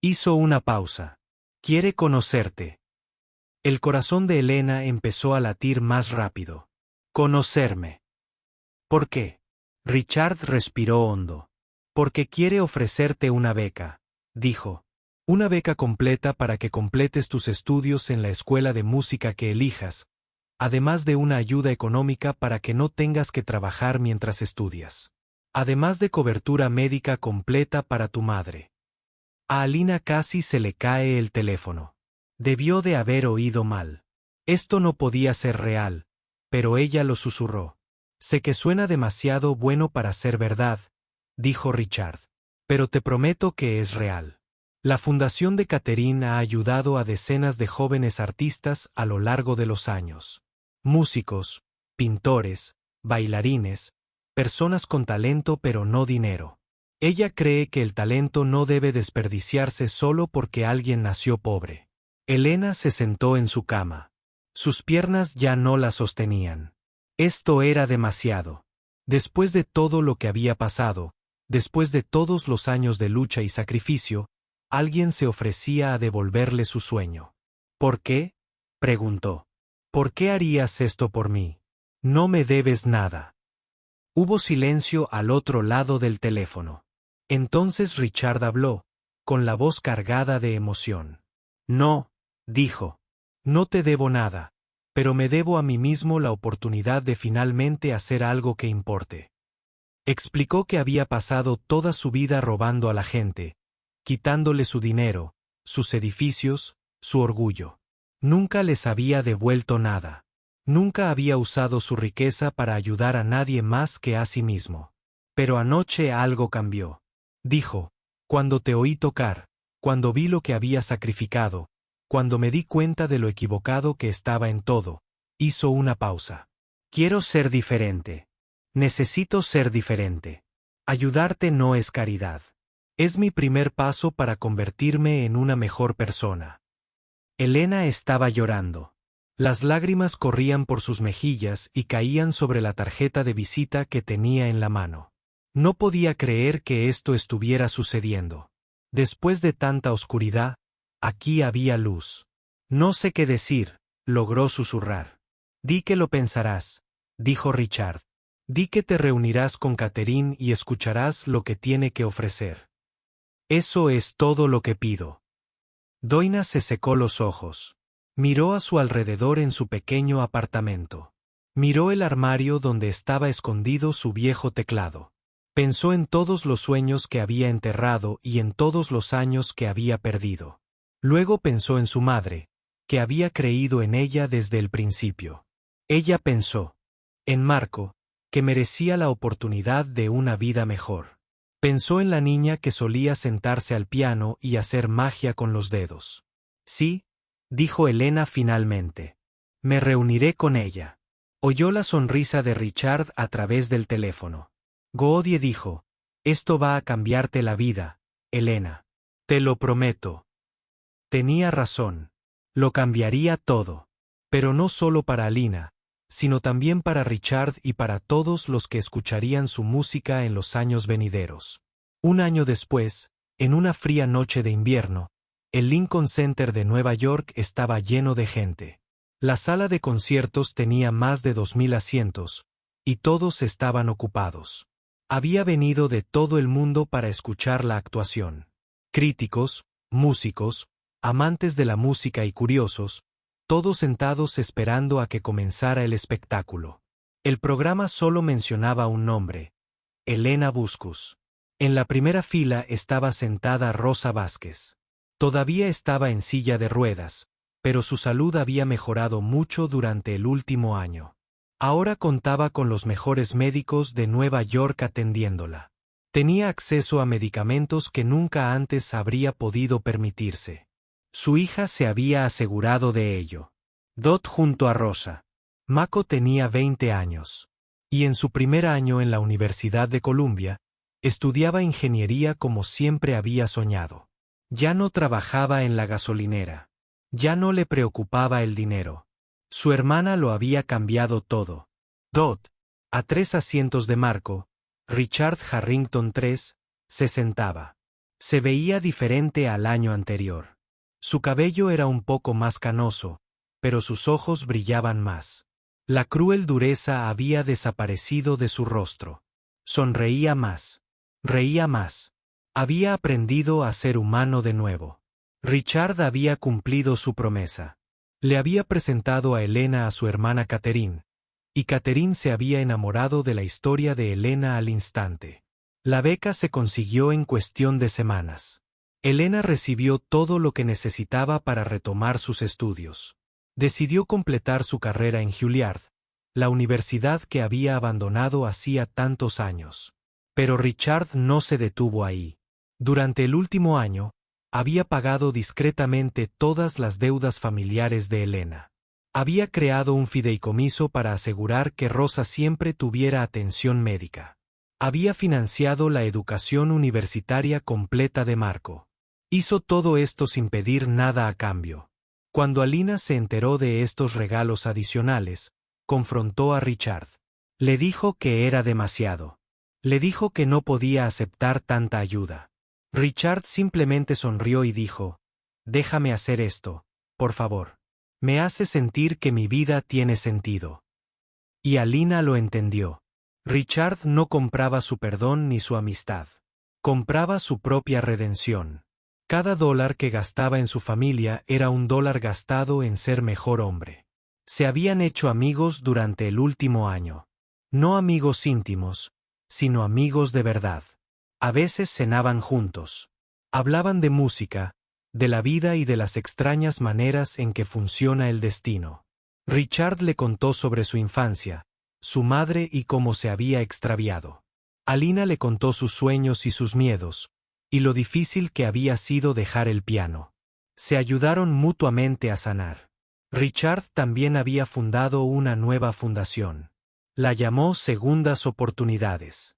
Hizo una pausa. Quiere conocerte. El corazón de Elena empezó a latir más rápido. Conocerme. ¿Por qué? Richard respiró hondo. Porque quiere ofrecerte una beca, dijo. Una beca completa para que completes tus estudios en la escuela de música que elijas, además de una ayuda económica para que no tengas que trabajar mientras estudias. Además de cobertura médica completa para tu madre. A Alina casi se le cae el teléfono. Debió de haber oído mal. Esto no podía ser real, pero ella lo susurró. Sé que suena demasiado bueno para ser verdad, dijo Richard. Pero te prometo que es real. La fundación de Catherine ha ayudado a decenas de jóvenes artistas a lo largo de los años. Músicos, pintores, bailarines, personas con talento pero no dinero. Ella cree que el talento no debe desperdiciarse solo porque alguien nació pobre. Elena se sentó en su cama. Sus piernas ya no la sostenían. Esto era demasiado. Después de todo lo que había pasado, después de todos los años de lucha y sacrificio, alguien se ofrecía a devolverle su sueño. ¿Por qué?, preguntó. ¿Por qué harías esto por mí? No me debes nada. Hubo silencio al otro lado del teléfono. Entonces Richard habló, con la voz cargada de emoción. No, dijo. No te debo nada, pero me debo a mí mismo la oportunidad de finalmente hacer algo que importe. Explicó que había pasado toda su vida robando a la gente, quitándole su dinero, sus edificios, su orgullo. Nunca les había devuelto nada. Nunca había usado su riqueza para ayudar a nadie más que a sí mismo. Pero anoche algo cambió. Dijo, cuando te oí tocar, cuando vi lo que había sacrificado, cuando me di cuenta de lo equivocado que estaba en todo, hizo una pausa. Quiero ser diferente. Necesito ser diferente. Ayudarte no es caridad. Es mi primer paso para convertirme en una mejor persona. Elena estaba llorando. Las lágrimas corrían por sus mejillas y caían sobre la tarjeta de visita que tenía en la mano. No podía creer que esto estuviera sucediendo. Después de tanta oscuridad, aquí había luz. No sé qué decir, logró susurrar. Di que lo pensarás, dijo Richard. Di que te reunirás con Catherine y escucharás lo que tiene que ofrecer. Eso es todo lo que pido. Doina se secó los ojos. Miró a su alrededor en su pequeño apartamento. Miró el armario donde estaba escondido su viejo teclado. Pensó en todos los sueños que había enterrado y en todos los años que había perdido. Luego pensó en su madre, que había creído en ella desde el principio. Ella pensó en Marco, que merecía la oportunidad de una vida mejor. Pensó en la niña que solía sentarse al piano y hacer magia con los dedos. Sí, dijo Elena finalmente. Me reuniré con ella. Oyó la sonrisa de Richard a través del teléfono. Goodie dijo, esto va a cambiarte la vida, Elena. Te lo prometo. Tenía razón. Lo cambiaría todo. Pero no solo para Alina, sino también para Richard y para todos los que escucharían su música en los años venideros. Un año después, en una fría noche de invierno, el Lincoln Center de Nueva York estaba lleno de gente. La sala de conciertos tenía más de 2000 asientos, y todos estaban ocupados. Había venido de todo el mundo para escuchar la actuación. Críticos, músicos, amantes de la música y curiosos, todos sentados esperando a que comenzara el espectáculo. El programa solo mencionaba un nombre: Elena Buscus. En la primera fila estaba sentada Rosa Vázquez. Todavía estaba en silla de ruedas, pero su salud había mejorado mucho durante el último año. Ahora contaba con los mejores médicos de Nueva York atendiéndola. Tenía acceso a medicamentos que nunca antes habría podido permitirse. Su hija se había asegurado de ello. Dot junto a Rosa. Mako tenía 20 años. Y en su primer año en la Universidad de Columbia, estudiaba ingeniería como siempre había soñado. Ya no trabajaba en la gasolinera. Ya no le preocupaba el dinero. Su hermana lo había cambiado todo. Dot, a 3 asientos de Marco, Richard Harrington 3, se sentaba. Se veía diferente al año anterior. Su cabello era un poco más canoso, pero sus ojos brillaban más. La cruel dureza había desaparecido de su rostro. Sonreía más. Reía más. Había aprendido a ser humano de nuevo. Richard había cumplido su promesa. Le había presentado a Elena a su hermana Catherine, y Catherine se había enamorado de la historia de Elena al instante. La beca se consiguió en cuestión de semanas. Elena recibió todo lo que necesitaba para retomar sus estudios. Decidió completar su carrera en Juilliard, la universidad que había abandonado hacía tantos años. Pero Richard no se detuvo ahí. Durante el último año, había pagado discretamente todas las deudas familiares de Elena. Había creado un fideicomiso para asegurar que Rosa siempre tuviera atención médica. Había financiado la educación universitaria completa de Marco. Hizo todo esto sin pedir nada a cambio. Cuando Alina se enteró de estos regalos adicionales, confrontó a Richard. Le dijo que era demasiado. Le dijo que no podía aceptar tanta ayuda. Richard simplemente sonrió y dijo: «Déjame hacer esto, por favor. Me hace sentir que mi vida tiene sentido». Y Alina lo entendió. Richard no compraba su perdón ni su amistad. Compraba su propia redención. Cada dólar que gastaba en su familia era un dólar gastado en ser mejor hombre. Se habían hecho amigos durante el último año. No amigos íntimos, sino amigos de verdad. A veces cenaban juntos. Hablaban de música, de la vida y de las extrañas maneras en que funciona el destino. Richard le contó sobre su infancia, su madre y cómo se había extraviado. Alina le contó sus sueños y sus miedos, y lo difícil que había sido dejar el piano. Se ayudaron mutuamente a sanar. Richard también había fundado una nueva fundación. La llamó Segundas Oportunidades.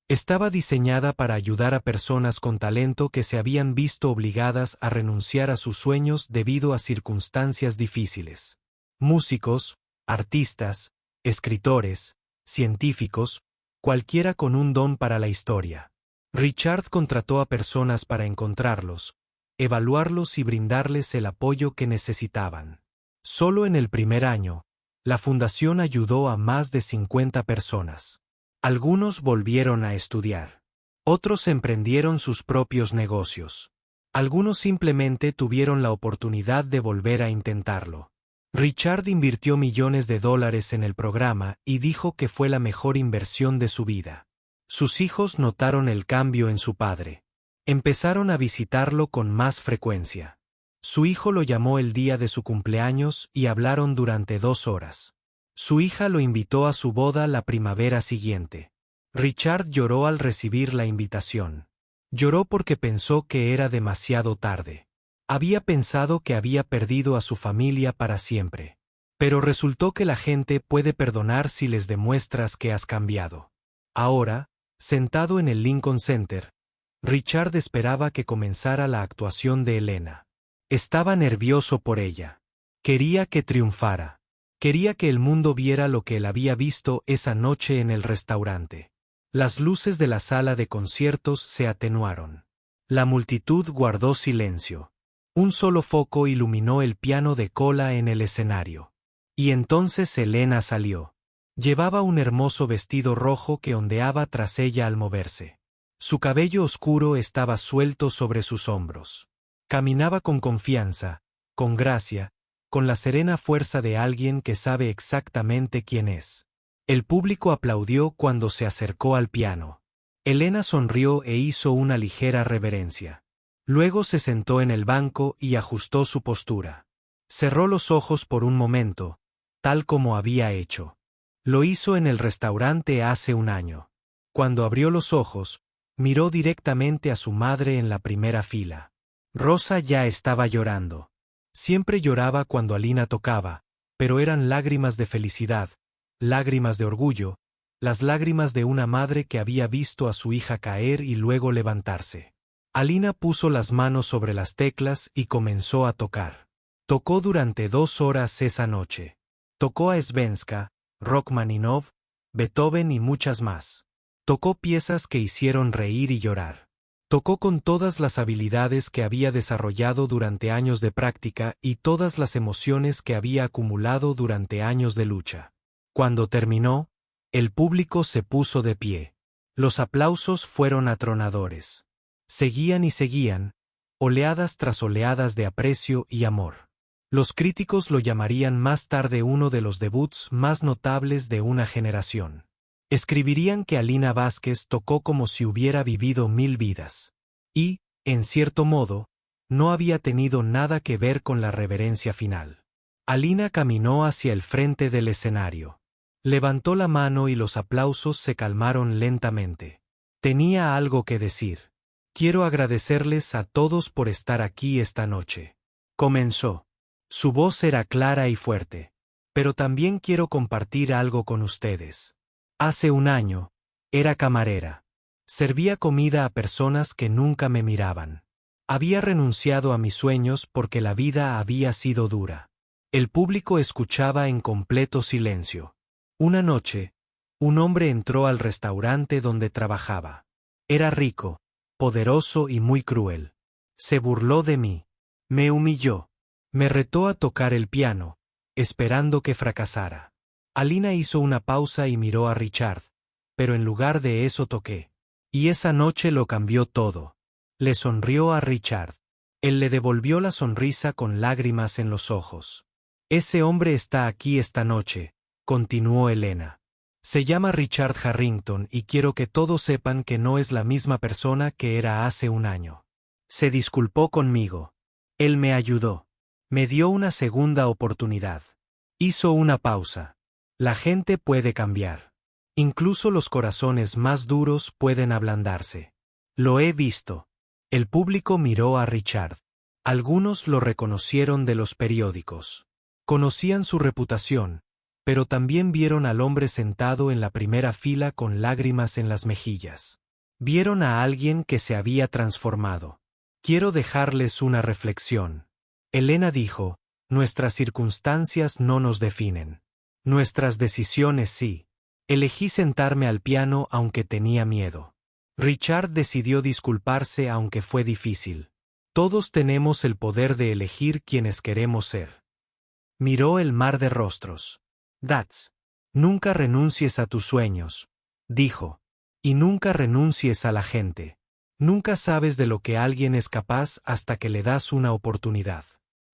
Estaba diseñada para ayudar a personas con talento que se habían visto obligadas a renunciar a sus sueños debido a circunstancias difíciles. Músicos, artistas, escritores, científicos, cualquiera con un don para la historia. Richard contrató a personas para encontrarlos, evaluarlos y brindarles el apoyo que necesitaban. Solo en el primer año, la fundación ayudó a más de 50 personas. Algunos volvieron a estudiar. Otros emprendieron sus propios negocios. Algunos simplemente tuvieron la oportunidad de volver a intentarlo. Richard invirtió millones de dólares en el programa y dijo que fue la mejor inversión de su vida. Sus hijos notaron el cambio en su padre. Empezaron a visitarlo con más frecuencia. Su hijo lo llamó el día de su cumpleaños y hablaron durante 2 horas. Su hija lo invitó a su boda la primavera siguiente. Richard lloró al recibir la invitación. Lloró porque pensó que era demasiado tarde. Había pensado que había perdido a su familia para siempre. Pero resultó que la gente puede perdonar si les demuestras que has cambiado. Ahora, sentado en el Lincoln Center, Richard esperaba que comenzara la actuación de Elena. Estaba nervioso por ella. Quería que triunfara. Quería que el mundo viera lo que él había visto esa noche en el restaurante. Las luces de la sala de conciertos se atenuaron. La multitud guardó silencio. Un solo foco iluminó el piano de cola en el escenario. Y entonces Elena salió. Llevaba un hermoso vestido rojo que ondeaba tras ella al moverse. Su cabello oscuro estaba suelto sobre sus hombros. Caminaba con confianza, con gracia, con la serena fuerza de alguien que sabe exactamente quién es. El público aplaudió cuando se acercó al piano. Elena sonrió e hizo una ligera reverencia. Luego se sentó en el banco y ajustó su postura. Cerró los ojos por un momento, tal como había hecho. Lo hizo en el restaurante hace un año. Cuando abrió los ojos, miró directamente a su madre en la primera fila. Rosa ya estaba llorando. Siempre lloraba cuando Alina tocaba, pero eran lágrimas de felicidad, lágrimas de orgullo, las lágrimas de una madre que había visto a su hija caer y luego levantarse. Alina puso las manos sobre las teclas y comenzó a tocar. Tocó durante 2 horas esa noche. Tocó a Svenska, Rachmaninoff, Beethoven y muchas más. Tocó piezas que hicieron reír y llorar. Tocó con todas las habilidades que había desarrollado durante años de práctica y todas las emociones que había acumulado durante años de lucha. Cuando terminó, el público se puso de pie. Los aplausos fueron atronadores. Seguían y seguían, oleadas tras oleadas de aprecio y amor. Los críticos lo llamarían más tarde uno de los debuts más notables de una generación. Escribirían que Alina Vázquez tocó como si hubiera vivido 1000 vidas. Y, en cierto modo, no había tenido nada que ver con la reverencia final. Alina caminó hacia el frente del escenario. Levantó la mano y los aplausos se calmaron lentamente. Tenía algo que decir. Quiero agradecerles a todos por estar aquí esta noche. Comenzó. Su voz era clara y fuerte. Pero también quiero compartir algo con ustedes. Hace un año, era camarera. Servía comida a personas que nunca me miraban. Había renunciado a mis sueños porque la vida había sido dura. El público escuchaba en completo silencio. Una noche, un hombre entró al restaurante donde trabajaba. Era rico, poderoso y muy cruel. Se burló de mí. Me humilló. Me retó a tocar el piano, esperando que fracasara. Alina hizo una pausa y miró a Richard, pero en lugar de eso toqué. Y esa noche lo cambió todo. Le sonrió a Richard. Él le devolvió la sonrisa con lágrimas en los ojos. Ese hombre está aquí esta noche, continuó Elena. Se llama Richard Harrington y quiero que todos sepan que no es la misma persona que era hace un año. Se disculpó conmigo. Él me ayudó. Me dio una segunda oportunidad. Hizo una pausa. La gente puede cambiar. Incluso los corazones más duros pueden ablandarse. Lo he visto. El público miró a Richard. Algunos lo reconocieron de los periódicos. Conocían su reputación, pero también vieron al hombre sentado en la primera fila con lágrimas en las mejillas. Vieron a alguien que se había transformado. Quiero dejarles una reflexión. Elena dijo, nuestras circunstancias no nos definen. Nuestras decisiones sí. Elegí sentarme al piano aunque tenía miedo. Richard decidió disculparse aunque fue difícil. Todos tenemos el poder de elegir quienes queremos ser. Miró el mar de rostros. Dats. Nunca renuncies a tus sueños, dijo. Y nunca renuncies a la gente. Nunca sabes de lo que alguien es capaz hasta que le das una oportunidad.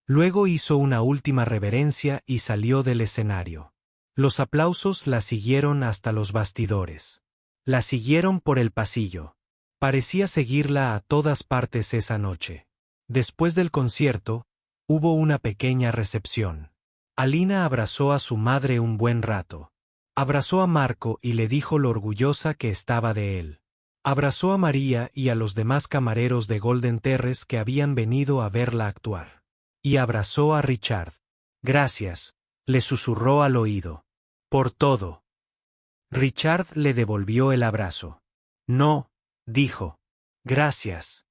Luego hizo una última reverencia y salió del escenario. Los aplausos la siguieron hasta los bastidores. La siguieron por el pasillo. Parecía seguirla a todas partes esa noche. Después del concierto, hubo una pequeña recepción. Alina abrazó a su madre un buen rato. Abrazó a Marco y le dijo lo orgullosa que estaba de él. Abrazó a María y a los demás camareros de Golden Terrace que habían venido a verla actuar. Y abrazó a Richard. Gracias, le susurró al oído. Por todo. Richard le devolvió el abrazo. No, dijo. Gracias.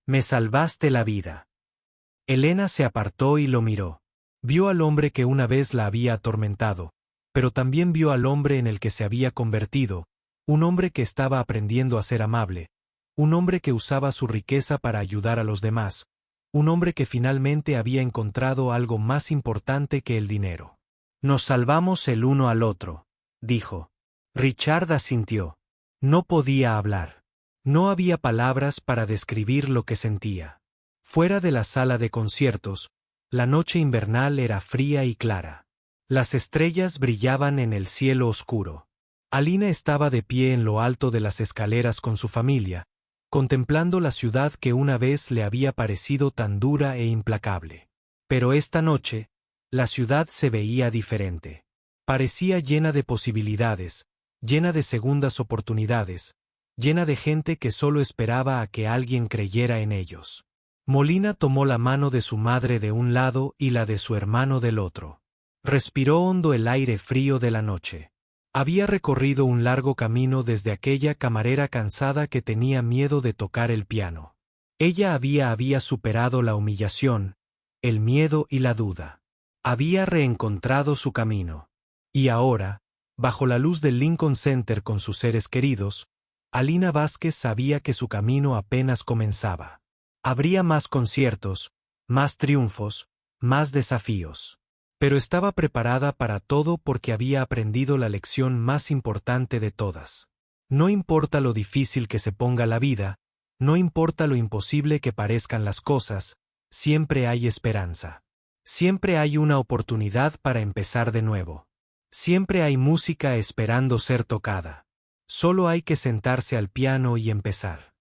Me salvaste la vida. Elena se apartó y lo miró. Vio al hombre que una vez la había atormentado, pero también vio al hombre en el que se había convertido, un hombre que estaba aprendiendo a ser amable, un hombre que usaba su riqueza para ayudar a los demás, un hombre que finalmente había encontrado algo más importante que el dinero. Nos salvamos el uno al otro, dijo. Richard asintió. No podía hablar. No había palabras para describir lo que sentía. Fuera de la sala de conciertos, la noche invernal era fría y clara. Las estrellas brillaban en el cielo oscuro. Alina estaba de pie en lo alto de las escaleras con su familia, contemplando la ciudad que una vez le había parecido tan dura e implacable. Pero esta noche, la ciudad se veía diferente. Parecía llena de posibilidades, llena de segundas oportunidades, llena de gente que solo esperaba a que alguien creyera en ellos. Molina tomó la mano de su madre de un lado y la de su hermano del otro. Respiró hondo el aire frío de la noche. Había recorrido un largo camino desde aquella camarera cansada que tenía miedo de tocar el piano. Ella había superado la humillación, el miedo y la duda. Había reencontrado su camino. Y ahora, bajo la luz del Lincoln Center con sus seres queridos, Alina Vázquez sabía que su camino apenas comenzaba. Habría más conciertos, más triunfos, más desafíos. Pero estaba preparada para todo porque había aprendido la lección más importante de todas. No importa lo difícil que se ponga la vida, no importa lo imposible que parezcan las cosas, siempre hay esperanza. Siempre hay una oportunidad para empezar de nuevo. Siempre hay música esperando ser tocada. Solo hay que sentarse al piano y empezar.